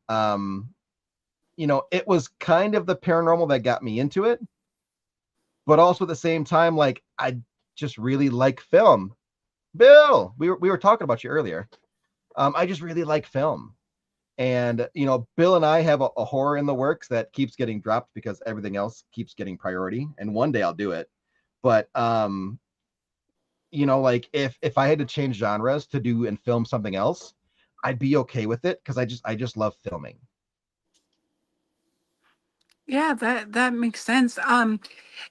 it was kind of the paranormal that got me into it, but also at the same time, like, I just really like film. Bill, we were talking about you earlier. I just really like film. And, Bill and I have a horror in the works that keeps getting dropped because everything else keeps getting priority. And one day I'll do it. But, like if I had to change genres to do and film something else, I'd be okay with it because I just love filming. Yeah, that makes sense.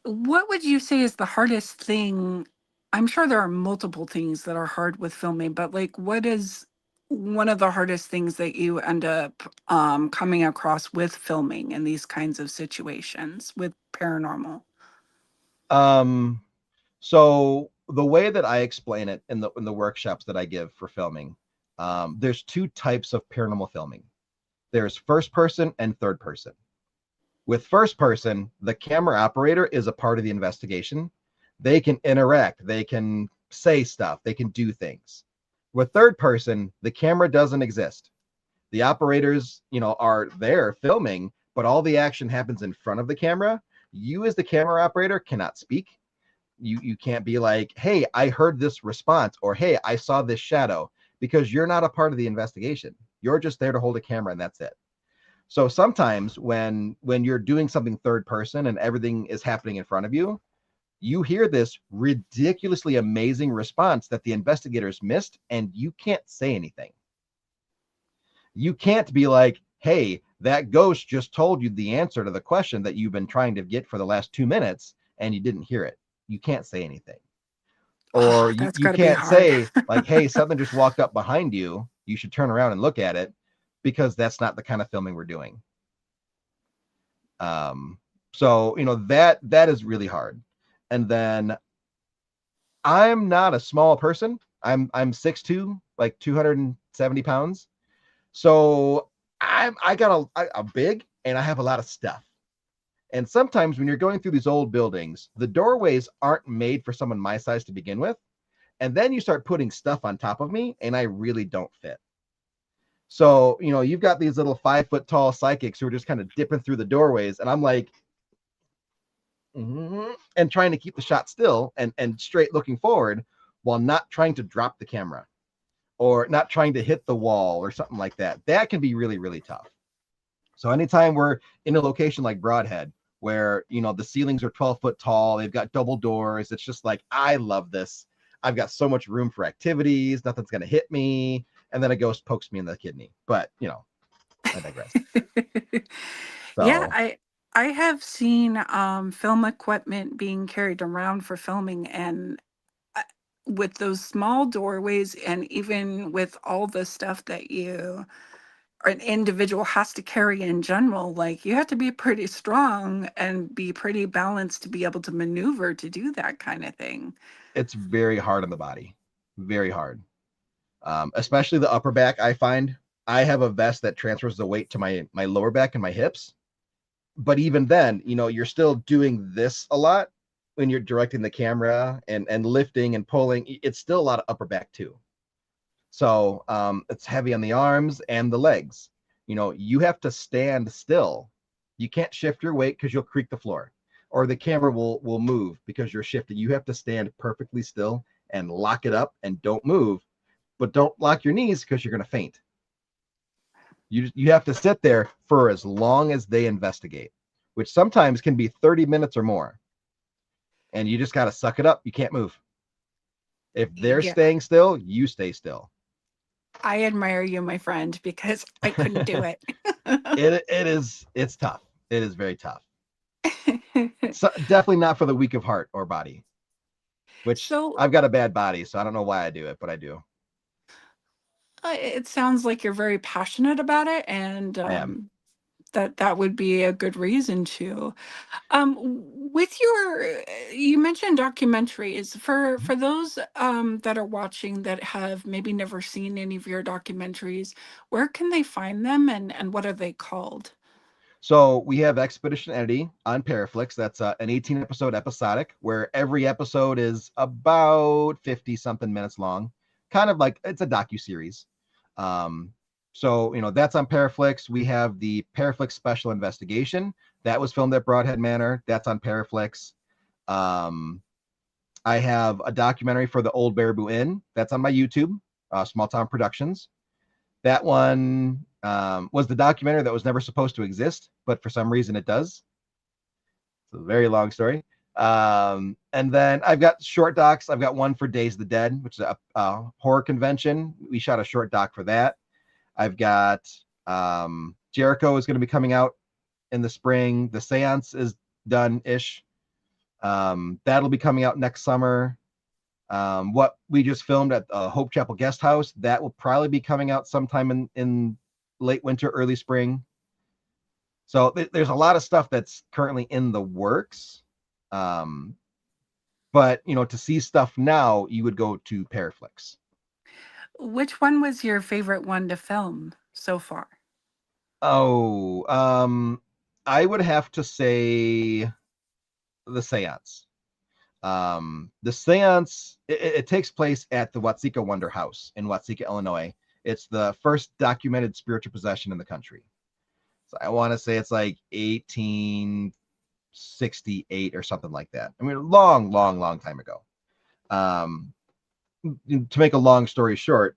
What would you say is the hardest thing? I'm sure there are multiple things that are hard with filming, but like what is one of the hardest things that you end up coming across with filming in these kinds of situations with paranormal? Um, so the way that I explain it in the workshops that I give for filming, there's 2 types of paranormal filming. There's first person and third person. With first person, the camera operator is a part of the investigation. They can interact, they can say stuff, they can do things. With third person, the camera doesn't exist. The operators, are there filming, but all the action happens in front of the camera. You as the camera operator cannot speak. You can't be like, hey, I heard this response, or hey, I saw this shadow, because you're not a part of the investigation. You're just there to hold a camera and that's it. So sometimes when you're doing something third person and everything is happening in front of you, you hear this ridiculously amazing response that the investigators missed, and you can't say anything. You can't be like, hey, that ghost just told you the answer to the question that you've been trying to get for the last 2 minutes and you didn't hear it. You can't say anything. Or Oh, you, that's you got to be can't hard. say, like, hey, something just walked up behind you. You should turn around and look at it, because that's not the kind of filming we're doing. Um, so that is really hard. And then I'm not a small person. I'm 6'2", like 270 pounds. So I got a big, and I have a lot of stuff. And sometimes when you're going through these old buildings, the doorways aren't made for someone my size to begin with. And then you start putting stuff on top of me, and I really don't fit. So, you've got these little 5 foot tall psychics who are just kind of dipping through the doorways. And I'm like, and trying to keep the shot still and straight looking forward while not trying to drop the camera or not trying to hit the wall or something like that. That can be really, really tough. So anytime we're in a location like Broadhead, where the ceilings are 12 foot tall, they've got double doors, it's just like, I love this. I've got so much room for activities, nothing's going to hit me, and then a ghost pokes me in the kidney. But I digress. Yeah, So I have seen film equipment being carried around for filming, and uh, with those small doorways, and even with all the stuff that an individual has to carry in general, like you have to be pretty strong and be pretty balanced to be able to maneuver to do that kind of thing. it's very hard on the body, very hard. Especially the upper back. I find I have a vest that transfers the weight to my lower back and my hips. But even then, you're still doing this a lot when you're directing the camera and lifting and pulling. It's still a lot of upper back too. So it's heavy on the arms and the legs. You have to stand still. You can't shift your weight because you'll creak the floor, or the camera will move because you're shifting. You have to stand perfectly still and lock it up and don't move, but don't lock your knees because you're going to faint. You have to sit there for as long as they investigate, which sometimes can be 30 minutes or more. And you just got to suck it up. You can't move. If they're Yeah, staying still, you stay still. I admire you, my friend, because I couldn't do it. It's tough. It is very tough. So definitely not for the weak of heart or body, which So I've got a bad body, so I don't know why I do it, but I do. it sounds like you're very passionate about it, and I am. that would be a good reason to. With your, you mentioned documentaries. For those that are watching that have maybe never seen any of your documentaries, where can they find them, and what are they called? So we have Expedition Entity on Paraflix. That's an 18 episode episodic where every episode is about 50 something minutes long, kind of like it's a docu-series. Um, so that's on Paraflix. We have the Paraflix Special Investigation that was filmed at Broadhead Manor. That's on Paraflix. Um, I have a documentary for the Old Baraboo Inn. That's on my YouTube, Small Town Productions. That one was the documentary that was never supposed to exist, but for some reason it does. It's a very long story. And then I've got short docs. I've got one for Days of the Dead, which is a horror convention. We shot a short doc for that. I've got Jericho is going to be coming out in the spring. The Seance is done-ish. That'll be coming out next summer. What we just filmed at Hope Chapel Guest House, that will probably be coming out sometime in late winter, early spring. So there's a lot of stuff that's currently in the works. Um, but to see stuff now, you would go to Paraflix. Which one was your favorite one to film so far? Oh, I would have to say the Seance. The Seance, it takes place at the Watseka Wonder House in Watseka, Illinois. It's the first documented spiritual possession in the country. So I want to say it's like 1868 or something like that. I mean, long, long, long time ago. Um, to make a long story short,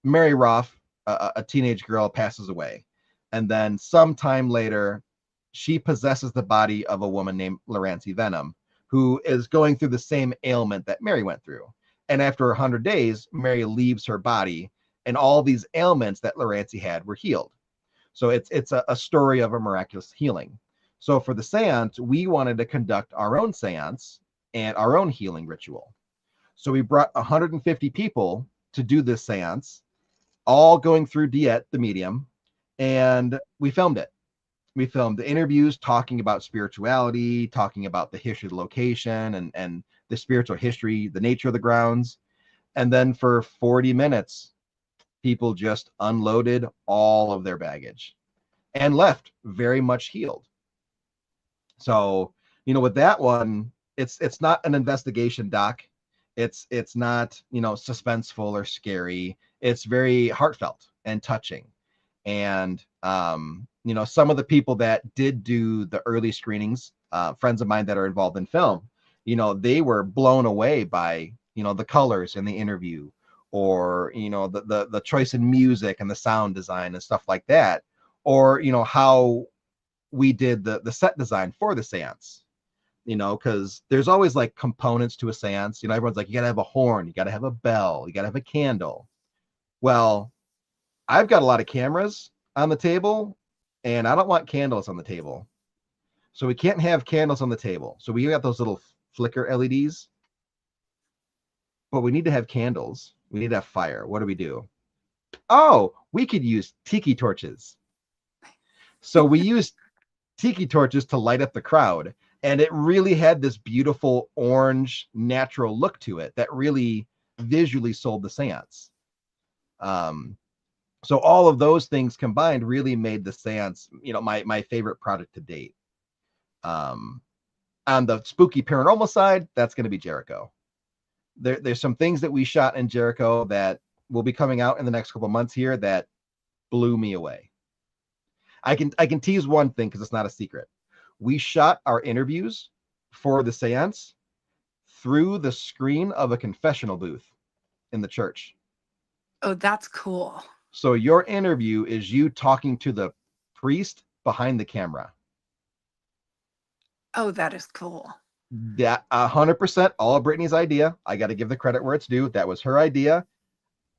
Mary Roth, a teenage girl, passes away. And then sometime later, she possesses the body of a woman named Lorancy Venom, who is going through the same ailment that Mary went through. And after 100 days, Mary leaves her body and all these ailments that Lorancy had were healed. So it's a story of a miraculous healing. So for the seance, we wanted to conduct our own seance and our own healing ritual. So we brought 150 people to do this seance, all going through Diet, the medium, and we filmed it. We filmed the interviews talking about spirituality, talking about the history of the location and the spiritual history, the nature of the grounds. And then for 40 minutes, people just unloaded all of their baggage and left very much healed. So, with that one, it's not an investigation doc. It's not, suspenseful or scary. It's very heartfelt and touching. And some of the people that did do the early screenings, friends of mine that are involved in film, they were blown away by the colors in the interview, or the choice in music and the sound design and stuff like that, or how we did the set design for the seance. Because there's always like components to a seance. Everyone's like, you gotta have a horn, you gotta have a bell, you gotta have a candle. Well, I've got a lot of cameras on the table, and I don't want candles on the table. So we can't have candles on the table. So we got those little flicker LEDs, but we need to have candles. We need to have fire. What do we do? Oh, we could use tiki torches. So we used tiki torches to light up the crowd, and it really had this beautiful orange natural look to it that really visually sold the seance. So all of those things combined really made the seance, my favorite product to date. On the spooky paranormal side, that's going to be Jericho. There's some things that we shot in Jericho that will be coming out in the next couple of months here that blew me away. I can tease one thing because it's not a secret. We shot our interviews for the seance through the screen of a confessional booth in the church. Oh, that's cool. So your interview is you talking to the priest behind the camera. Oh, that is cool. That 100% all Brittany's idea. I got to give the credit where it's due. That was her idea.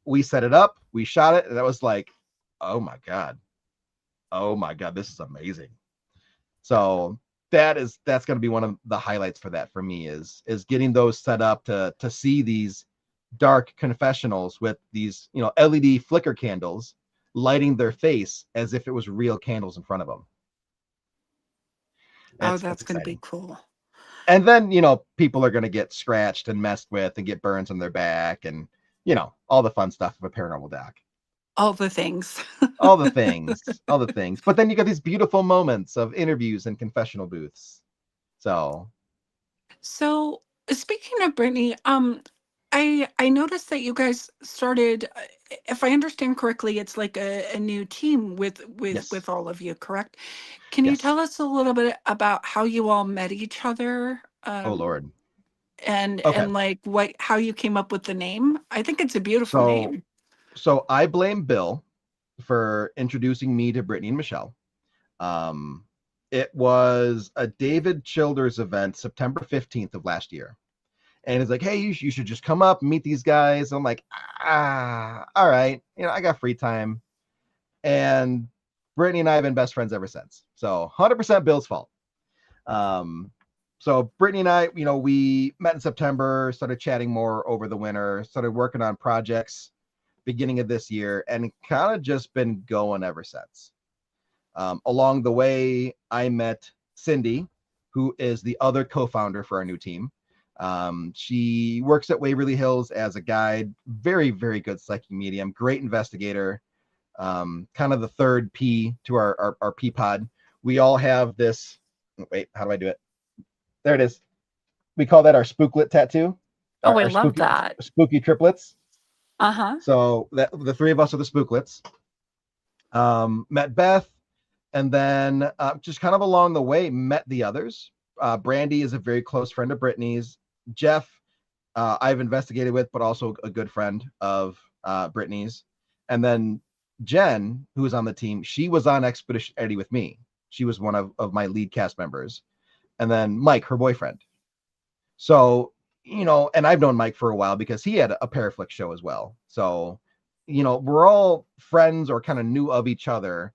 We set it up, we shot it, and that was like, oh my God, this is amazing. So that's going to be one of the highlights for that for me is getting those set up to see these dark confessionals with these LED flicker candles lighting their face as if it was real candles in front of them. That's That's going to be exciting. cool. And then people are going to get scratched and messed with and get burns on their back and all the fun stuff of a paranormal doc. All the things. all the things. But then you got these beautiful moments of interviews and confessional booths. So Speaking of Brittany, I noticed that you guys started, if I understand correctly, it's like a new team with yes, all of you, correct? Can you yes. tell us a little bit about how you all met each other? Oh Lord. And Okay. like how you came up with the name? I think it's a beautiful So name. I blame Bill for introducing me to Brittany and Michelle. It was a David Childers event, September 15th of last year. And it's like, hey, you should just come up and meet these guys. I'm like, all right. I got free time. And Brittany and I have been best friends ever since. So 100% Bill's fault. So Brittany and I, we met in September, started chatting more over the winter, started working on projects beginning of this year, and kind of just been going ever since. Along the way, I met Cindy, who is the other co-founder for our new team. She works at Waverly Hills as a guide, very, very good psychic medium, great investigator, kind of the third P to our P pod. We all have this, wait, how do I do it? There it is. We call that our spooklet tattoo, Oh, I our love that. spooky triplets. Uh-huh. So that the three of us are the spooklets. Met Beth, and then just kind of along the way met the others. Brandy is a very close friend of Brittany's. Jeff, I've investigated with, but also a good friend of Brittany's. And then Jen, who was on the team, she was on Expedition Eddie with me. She was one of my lead cast members. And then Mike, her boyfriend. So, and I've known Mike for a while because he had a Paraflix show as well. So we're all friends or kind of knew of each other.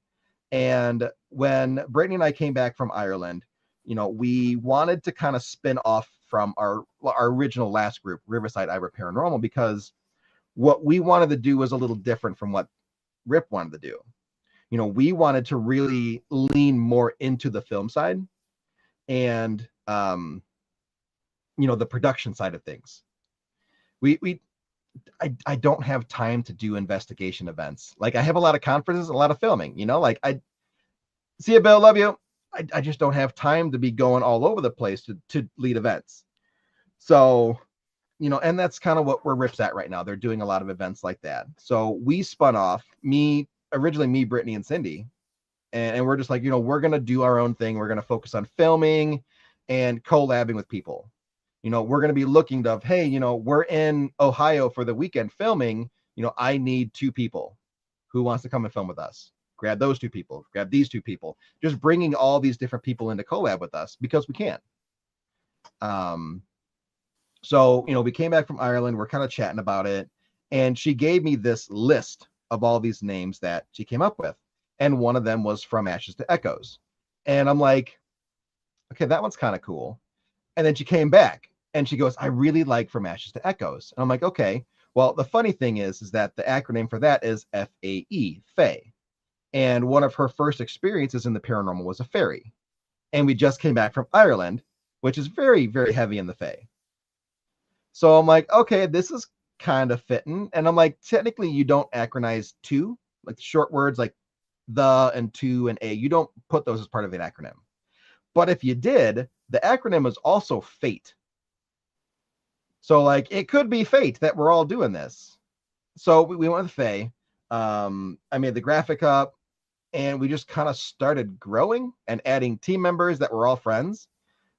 And when Brittany and I came back from Ireland, we wanted to kind of spin off from our original last group, Riverside Ira Paranormal, because what we wanted to do was a little different from what Rip wanted to do. We wanted to really lean more into the film side and the production side of things. I don't have time to do investigation events. Like, I have a lot of conferences, a lot of filming, like, I see you, Bill, love you. I just don't have time to be going all over the place to lead events. So, and that's kind of where Rip's at right now. They're doing a lot of events like that. So we spun off, originally me, Brittany, and Cindy. And we're just like, we're going to do our own thing. We're going to focus on filming and collabing with people. We're going to be looking to, hey, we're in Ohio for the weekend filming. I need 2 people. Who wants to come and film with us? Grab those 2 people, grab these 2 people, just bringing all these different people into collab with us because we can. So, we came back from Ireland, we're kind of chatting about it. And she gave me this list of all these names that she came up with. And one of them was From Ashes to Echoes. And I'm like, okay, that one's kind of cool. And then she came back and she goes, I really like From Ashes to Echoes. And I'm like, okay. Well, the funny thing is that the acronym for that is FAE, Fae. And one of her first experiences in the paranormal was a fairy. And we just came back from Ireland, which is very, very heavy in the Fae. So I'm like, okay, this is kind of fitting. And I'm like, technically, you don't acronymize 2, like short words like the and to and a. You don't put those as part of an acronym. But if you did, the acronym is also fate. So, like, it could be fate that we're all doing this. So we went with Faye. I made the graphic up, and we just kind of started growing and adding team members that were all friends.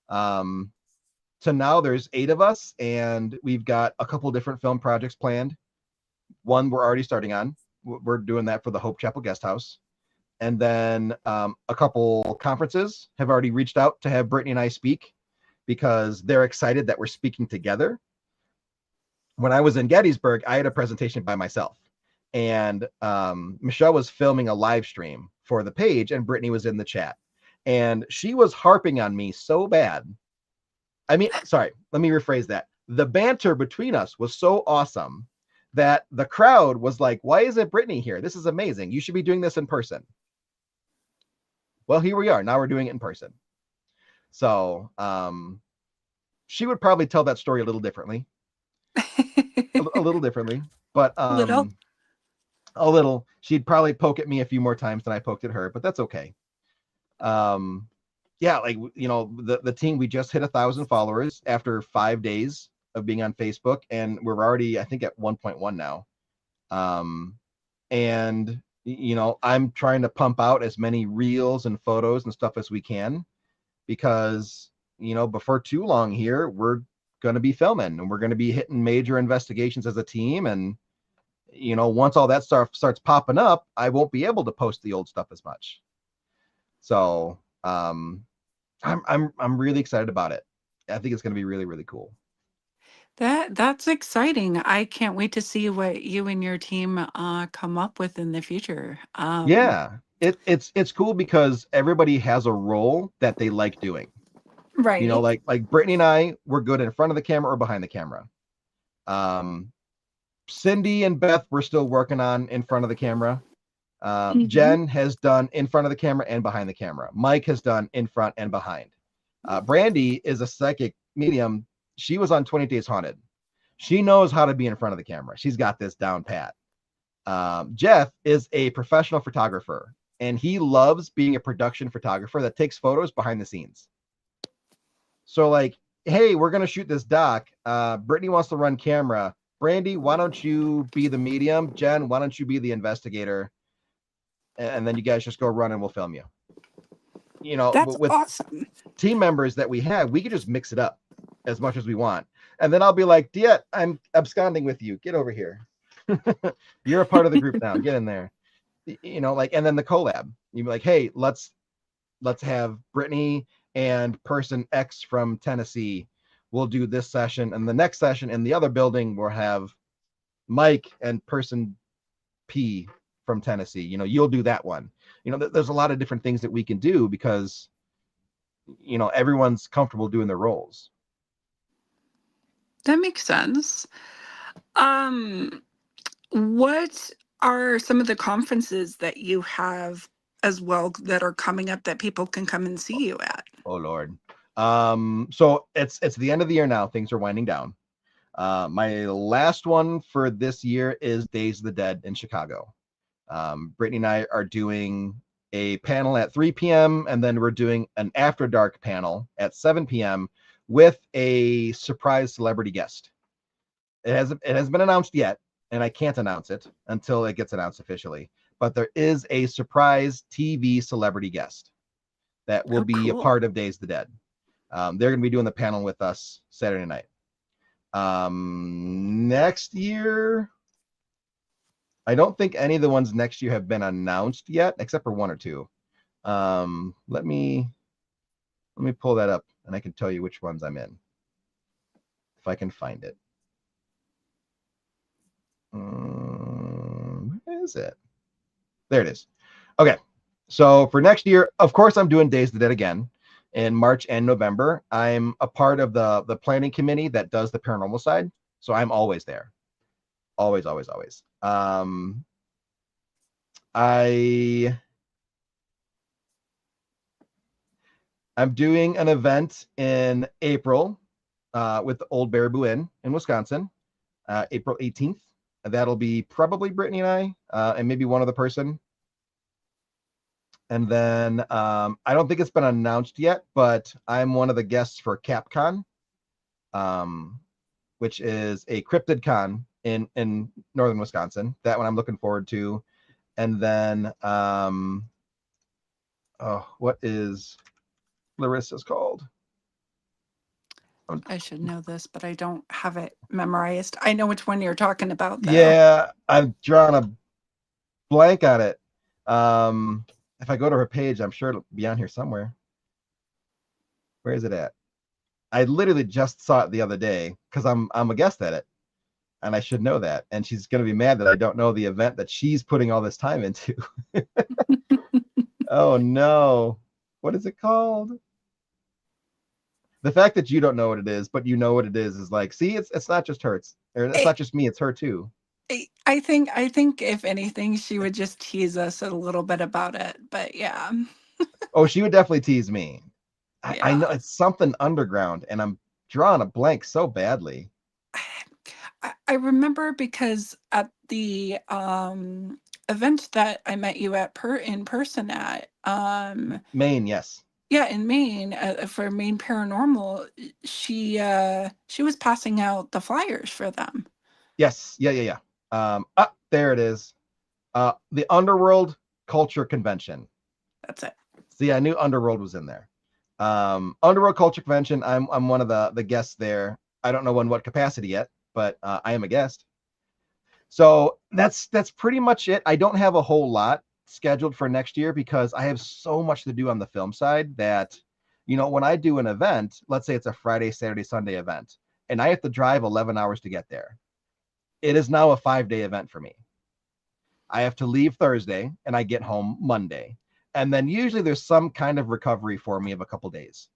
So now there's 8 of us, and we've got a couple different film projects planned. One we're already starting on. We're doing that for the Hope Chapel Guest House. And then a couple conferences have already reached out to have Brittany and I speak because they're excited that we're speaking together. When I was in Gettysburg, I had a presentation by myself. And Michelle was filming a live stream for the page, and Brittany was in the chat. And she was harping on me so bad. I mean, sorry, let me rephrase that. The banter between us was so awesome that the crowd was like, why isn't Brittany here? This is amazing. You should be doing this in person. Well, here we are. Now we're doing it in person. So she would probably tell that story a little differently. a little differently. But Little. a little. She'd probably poke at me a few more times than I poked at her, but that's okay. Yeah, like, the team, we just hit 1,000 followers after 5 days of being on Facebook, and we're already, I think, at 1.1 now. And I'm trying to pump out as many reels and photos and stuff as we can, because before too long here, we're going to be filming and we're going to be hitting major investigations as a team. And once all that stuff starts popping up, I won't be able to post the old stuff as much. So I'm really excited about it. I think it's going to be really, really cool. That's exciting. I can't wait to see what you and your team come up with in the future. Yeah, it's cool because everybody has a role that they like doing. Right. Like Brittany and I, we're good in front of the camera or behind the camera. Cindy and Beth, we're still working on in front of the camera. Mhm. Jen has done in front of the camera and behind the camera. Mike has done in front and behind. Brandy is a psychic medium. She was on 20 Days Haunted. She knows how to be in front of the camera. She's got this down pat. Jeff is a professional photographer, and he loves being a production photographer that takes photos behind the scenes. So, like, hey, we're going to shoot this doc. Brittany wants to run camera. Brandy, why don't you be the medium? Jen, why don't you be the investigator? And then you guys just go run and we'll film you. That's With awesome. team members that we have, we can just mix it up as much as we want. And then I'll be like, Diet, I'm absconding with you. Get over here. You're a part of the group now. Get in there. And then the collab. You'd be like, hey, let's have Brittany and person X from Tennessee. We'll do this session. And the next session in the other building, we'll have Mike and person P from Tennessee. You'll do that one. There's a lot of different things that we can do because everyone's comfortable doing their roles. That makes sense. Um, what are some of the conferences that you have as well that are coming up that people can come and see you at? Oh Lord. So it's the end of the year now. Things are winding down. My last one for this year is Days of the Dead in Chicago. Brittany and I are doing a panel at 3 p.m. and then we're doing an after dark panel at 7 p.m. with a surprise celebrity guest. It hasn't been announced yet, and I can't announce it until it gets announced officially. But there is a surprise TV celebrity guest that will Oh, be a cool. part of Days of the Dead. They're going to be doing the panel with us Saturday night. Next year, I don't think any of the ones next year have been announced yet, except for one or two. Let me pull that up, and I can tell you which ones I'm in, if I can find it. Where is it? There it is. Okay, so for next year, of course, I'm doing Days of the Dead again in March and November. I'm a part of the planning committee that does the paranormal side, so I'm always there. Always, always, always. I'm doing an event in April with the Old Baraboo Inn in Wisconsin, April 18th. That'll be probably Brittany and I, and maybe one other person. And then I don't think it's been announced yet, but I'm one of the guests for CapCon, which is a cryptid con in northern Wisconsin. That one I'm looking forward to. And then, what is Larissa's called? I should know this, but I don't have it memorized. I know which one you're talking about, though. Yeah, I've drawn a blank on it. If I go to her page, I'm sure it'll be on here somewhere. Where is it at? I literally just saw it the other day because I'm a guest at it, and I should know that. And she's gonna be mad that I don't know the event that she's putting all this time into. Oh no, what is it called? The fact that you don't know what it is, but you know what it is like, see, it's not just her, it's I, not just me, it's her too. I think if anything, she would just tease us a little bit about it. But yeah, Oh, she would definitely tease me. I know yeah. it's something underground, and I'm drawing a blank so badly. I remember because at the event that I met you at in person at, Maine, yes. yeah, in Maine, for Maine Paranormal, she was passing out the flyers for them. Yes, yeah. There it is. The Underworld Culture Convention. That's it. See, I knew Underworld was in there. Underworld Culture Convention. I'm one of the guests there. I don't know in what capacity yet, but I am a guest. So that's pretty much it. I don't have a whole lot scheduled for next year because I have so much to do on the film side that, when I do an event, let's say it's a Friday, Saturday, Sunday event, and I have to drive 11 hours to get there. It is now a 5-day event for me. I have to leave Thursday and I get home Monday. And then usually there's some kind of recovery for me of a couple days.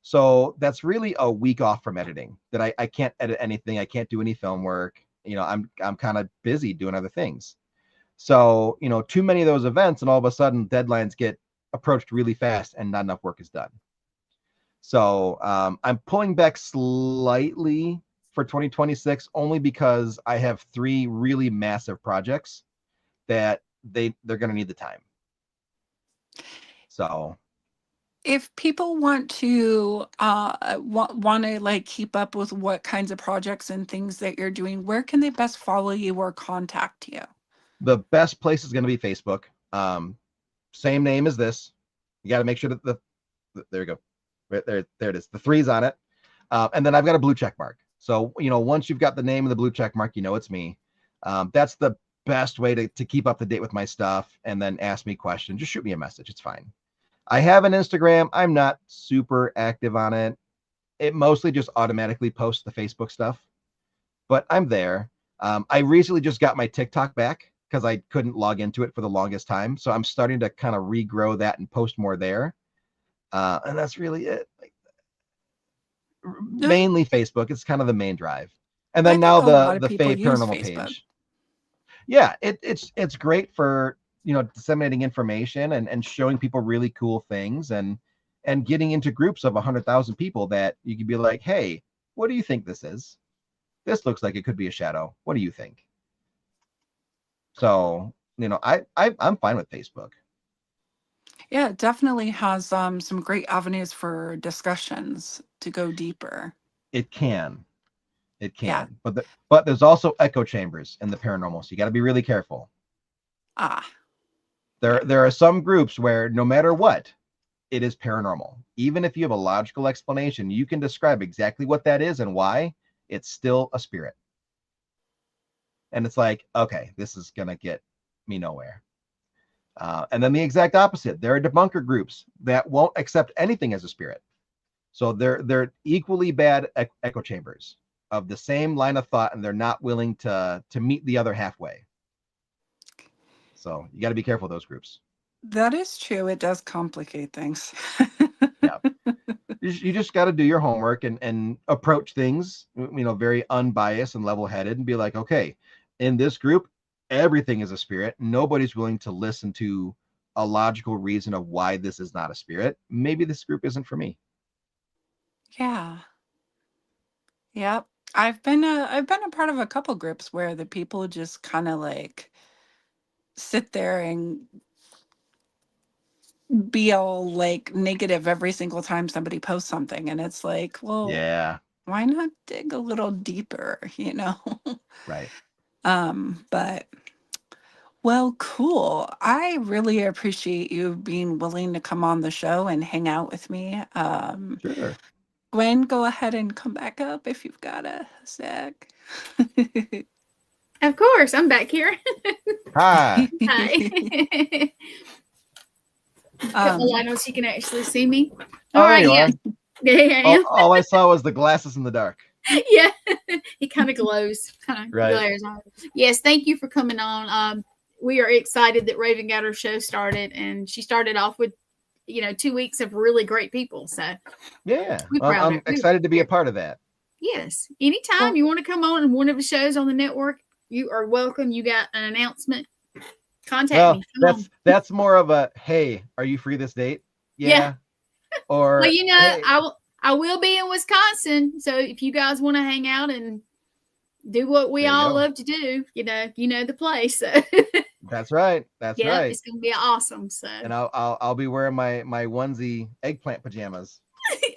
So that's really a week off from editing that I can't edit anything. I can't do any film work. I'm kind of busy doing other things. So, too many of those events and all of a sudden deadlines get approached really fast and not enough work is done. So I'm pulling back slightly for 2026 only because I have 3 really massive projects that they're going to need the time. So If people want to want to like keep up with what kinds of projects and things that you're doing, where can they best follow you or contact you? the best place is going to be Facebook. Same name as this. You got to make sure that there you go. Right there it is. The 3's on it. And then I've got a blue check mark. So, once you've got the name of the blue check mark, it's me. That's the best way to keep up to date with my stuff and then ask me questions. Just shoot me a message. It's fine. I have an Instagram. I'm not super active on it. It mostly just automatically posts the Facebook stuff, but I'm there. I recently just got my TikTok back. because I couldn't log into it for the longest time. So I'm starting to kind of regrow that and post more there. And that's really it. Like, Yeah, mainly Facebook. It's kind of the main drive. And I then think now a lot of the people Faye use Paranormal Facebook. page. Yeah, it's great for, you know, disseminating information and showing people really cool things and getting into groups of 100,000 people that you can be like, hey, what do you think this is? This looks like it could be a shadow. What do you think? So, you know, I'm fine with Facebook. Yeah, it definitely has some great avenues for discussions to go deeper. It can. It Yeah. can. But there's also echo chambers in the paranormal. So you got to be really careful. Ah, yeah. There are some groups where no matter what, it is paranormal. Even if you have a logical explanation, you can describe exactly what that is and why. It's still a spirit. And it's like, okay, this is gonna get me nowhere. And then the exact opposite. There are debunker groups that won't accept anything as a spirit. So they're equally bad echo chambers of the same line of thought, and they're not willing to meet the other halfway. So you got to be careful of those groups. That is true. It does complicate things. Yeah, you just got to do your homework and approach things, you know, very unbiased and level headed, and be like, okay, in this group, everything is a spirit. Nobody's willing to listen to a logical reason of why this is not a spirit. Maybe this group isn't for me. Yeah. Yep. I've been a part of a couple groups where the people just kind of like sit there and be all like negative every single time somebody posts something, and it's like, well, Yeah, why not dig a little deeper, you know? right. But well, cool. I really appreciate you being willing to come on the show and hang out with me. Sure. Gwen, go ahead and come back up if you've got a sec. Of course, I'm back here. Hi. Hi. Put my um, light on so you can actually see me. Oh, All there right, you yeah. are. There I am. All I saw was the glasses in the dark. Yeah. He kind of glows. Kind of Right. glares on. Yes, thank you for coming on. We are excited that Raven got her show started, and she started off with, 2 weeks of really great people. So Yeah. we're Well, proud of I'm it. excited to be a part of that. Yes. Anytime well, you want to come on one of the shows on the network, you are welcome. You got an announcement, contact Well, me. Come on. that's more of a, hey, are you free this date? Yeah. Or Well, hey, I will be in Wisconsin, so if you guys want to hang out and do what we there you all go. love to do, you know the place. So That's right. That's yeah, right. it's gonna be awesome. So And I'll be wearing my onesie eggplant pajamas.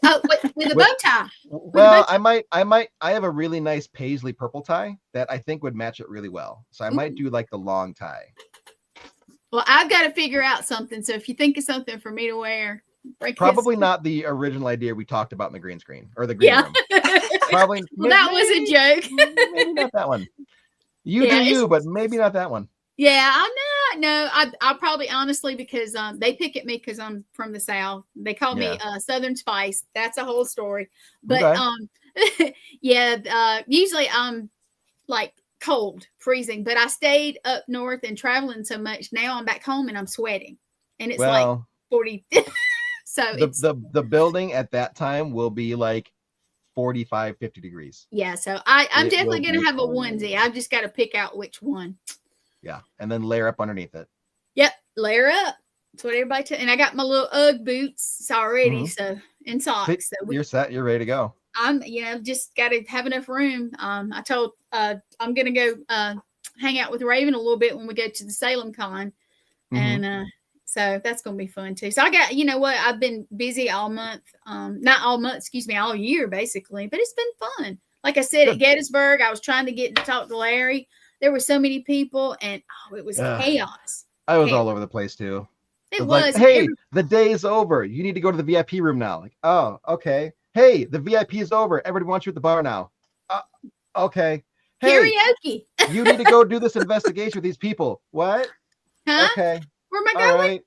oh, with a bow tie. With a bow Well, tie. I have a really nice paisley purple tie that I think would match it really well. So I might Ooh. do like the long tie. Well, I've got to figure out something. So if you think of something for me to wear, Probably not the original idea we talked about in the green screen or the green Yeah. room. Probably. Well, that was a joke. Maybe not that one. You Yeah, do you, but maybe not that one. Yeah, I know. No, I'll probably honestly because they pick at me because I'm from the South. They call me Southern Spice. That's a whole story. But Okay. yeah, usually I'm like cold, freezing. But I stayed up north and traveling so much. Now I'm back home and I'm sweating, and it's like Well, 40. So it's the building at that time will be like 45, 50 degrees. yeah. So I'm It definitely will gonna be have a cold. onesie. I've just got to pick out which one. Yeah, and then layer up underneath it. Yep, layer up. That's what everybody. And I got my little UGG boots already, so and socks. So You're set. You're ready to go. I'm, just got to have enough room. I told I'm gonna go hang out with Raven a little bit when we go to the Salem Con, and so that's gonna be fun too. So I got, what, I've been busy all month, not all month, excuse me, all year basically, but it's been fun. Like I said, at Gettysburg, I was trying to get to talk to Larry. There were so many people, and it was chaos. I was all over the place too. It was like, hey, the day is over. You need to go to the VIP room now. Like, oh, okay. Hey, the VIP is over. Everybody wants you at the bar now. Okay. Hey, karaoke. You need to go do this investigation with these people. What? Huh? Okay. Where am I going? All right.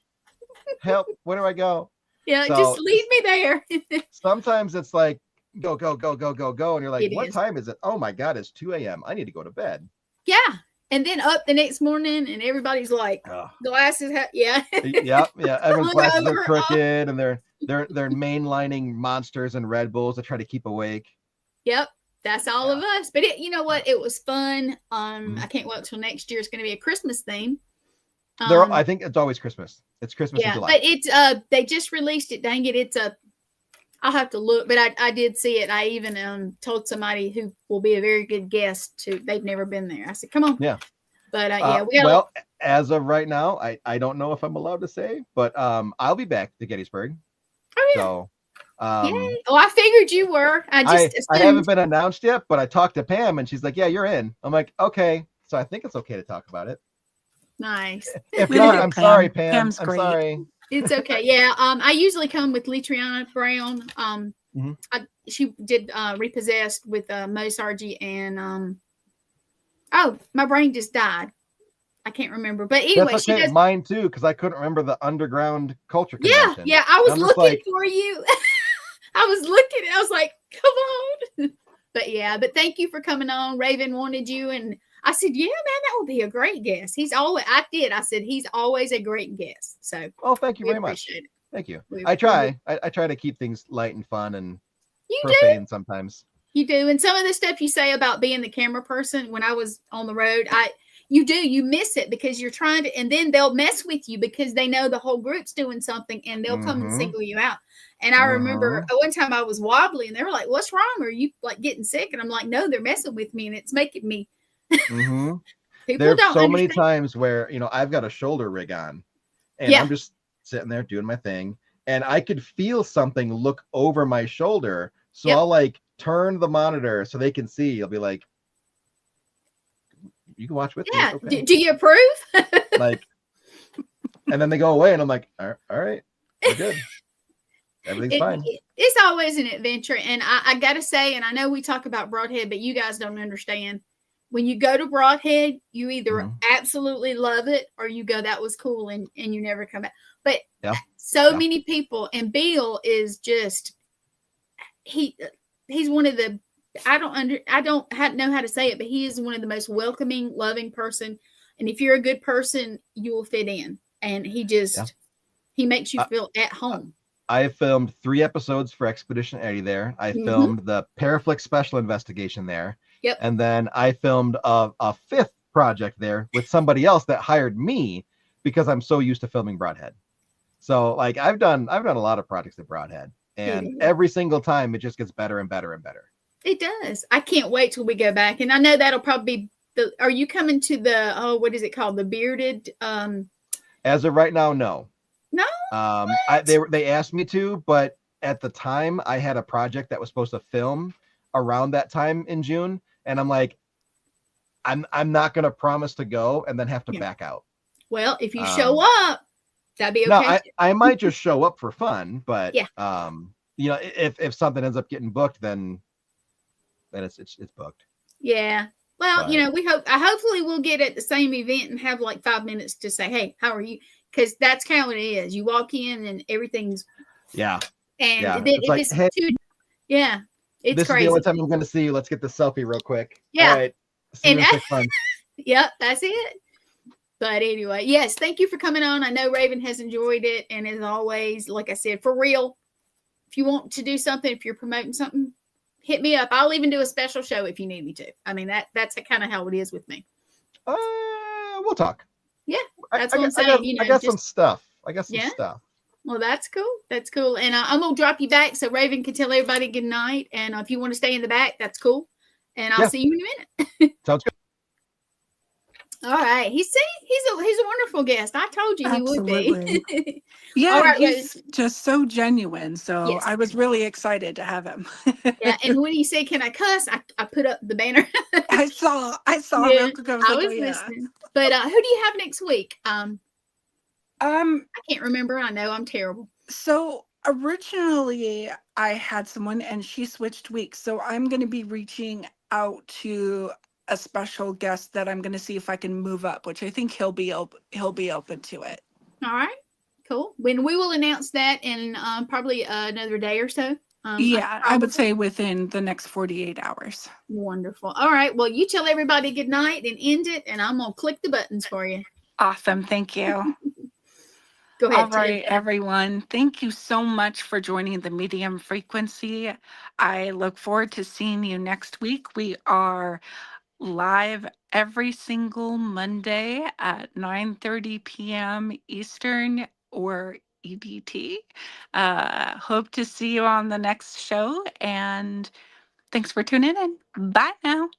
Help. Where do I go? Yeah, so, just leave me there. Sometimes it's like, go, go, go, go, go, go. And you're like, It what is. time is it? Oh my God, it's 2 a.m. I need to go to bed. Yeah. And then up the next morning, and everybody's like, Oh. glasses. Yeah. Yeah. Everyone's glasses are Hungover. crooked, and they're mainlining Monsters and Red Bulls to try to keep awake. Yep. That's all of us. But you know what? It was fun. Mhm. I can't wait till next year. It's going to be a Christmas theme. I think it's always Christmas. It's Christmas in Yeah, July. but it's they just released it. Dang it, it's a. I'll have to look, but I did see it. I even told somebody who will be a very good guest to. They've never been there. I said, "Come on." Yeah. But yeah, we got. Well, as of right now, I don't know if I'm allowed to say, but I'll be back to Gettysburg. Oh yeah. So, Yay. Oh, I figured you were. I haven't been announced yet, but I talked to Pam and she's like, "Yeah, you're in." I'm like, "Okay." So I think it's okay to talk about it. Nice. If not, I'm sorry, Pam. Pam's I'm great. sorry. It's okay. Yeah. I usually come with Litriana Brown. She did Repossessed with Mo Sargi and oh, my brain just died. I can't remember. But anyway, that's okay. she does. Mine too, because I couldn't remember the underground culture convention. Yeah. I was looking for you. I was looking. I was like, come on. But thank you for coming on. Raven wanted you, and I said, yeah, man, that would be a great guest. I said he's always a great guest. So, thank you very much. It. Thank you. I try to keep things light and fun and profane sometimes. You do, and some of the stuff you say about being the camera person when I was on the road, you miss it because you're trying to, and then they'll mess with you because they know the whole group's doing something, and they'll come and single you out. And I remember one time I was wobbly, and they were like, "What's wrong? Are you like getting sick?" And I'm like, "No, they're messing with me, and it's making me." There's so many times where I've got a shoulder rig on, and I'm just sitting there doing my thing, and I could feel something look over my shoulder, so I'll like turn the monitor so they can see. I'll be like, "You can watch with me." Okay. Do you approve? Like, and then they go away, and I'm like, all right, we're good. Everything's fine. It's always an adventure. And I got to say, and I know we talk about Broadhead, but you guys don't understand. When you go to Broadhead, you either absolutely love it or you go, that was cool, and you never come back. But many people, and Bill is just, he's one of the, I don't know how to say it, but he is one of the most welcoming, loving person. And if you're a good person, you will fit in. And he just, he makes you feel at home. I filmed 3 episodes for Expedition Eddie there. I filmed the Paraflix Special Investigation there. Yep. And then I filmed a 5th project there with somebody else that hired me because I'm so used to filming Broadhead. So like I've done a lot of projects at Broadhead, and every single time it just gets better and better and better. It does. I can't wait till we go back. And I know that'll probably be are you coming to the, what is it called? The bearded? As of right now, no. No. They asked me to, but at the time I had a project that was supposed to film around that time in June, and I'm like, I'm not gonna promise to go and then have to back out. Well, if you show up, that'd be okay. No, I might just show up for fun, but if something ends up getting booked, then it's booked. Yeah. Well, but, hopefully we'll get at the same event and have like 5 minutes to say, hey, how are you? Because that's how it is. You walk in and everything's and it's like, hey, it's this crazy. Is the only time I'm going to see you. Let's get the selfie real quick. Yeah. All right. See you in 6 months. Yep, that's it. But anyway, yes, thank you for coming on. I know Raven has enjoyed it, and as always, like I said, for real, if you want to do something, if you're promoting something, hit me up. I'll even do a special show if you need me to. I mean, that's kind of how it is with me. We'll talk. Yeah, that's what I'm saying. I got some stuff. Stuff. Well, that's cool. That's cool. And I'm going to drop you back so Raven can tell everybody good night. And if you want to stay in the back, that's cool. And I'll see you in a minute. Sounds good. All right. He's a wonderful guest. I told you he would be. Yeah, he's just so genuine. So I was really excited to have him. Yeah, and when he said, "Can I cuss?" I put up the banner. I saw. Yeah, I was listening. But who do you have next week? I can't remember. I know I'm terrible. So originally I had someone and she switched weeks. So I'm going to be reaching out to a special guest that I'm going to see if I can move up, which I think he'll be open to it. All right, cool. When we will announce that in probably another day or so. I Yeah, I would probably say within the next 48 hours. wonderful. All right. Well, you tell everybody good night and end it, and I'm gonna click the buttons for you. Awesome. Thank you. Go All ahead, Ted. right, everyone. Thank you so much for joining the medium frequency. I look forward to seeing you next week. We are live every single Monday at 9:30 p.m. Eastern or EDT. Hope to see you on the next show, and thanks for tuning in. Bye now.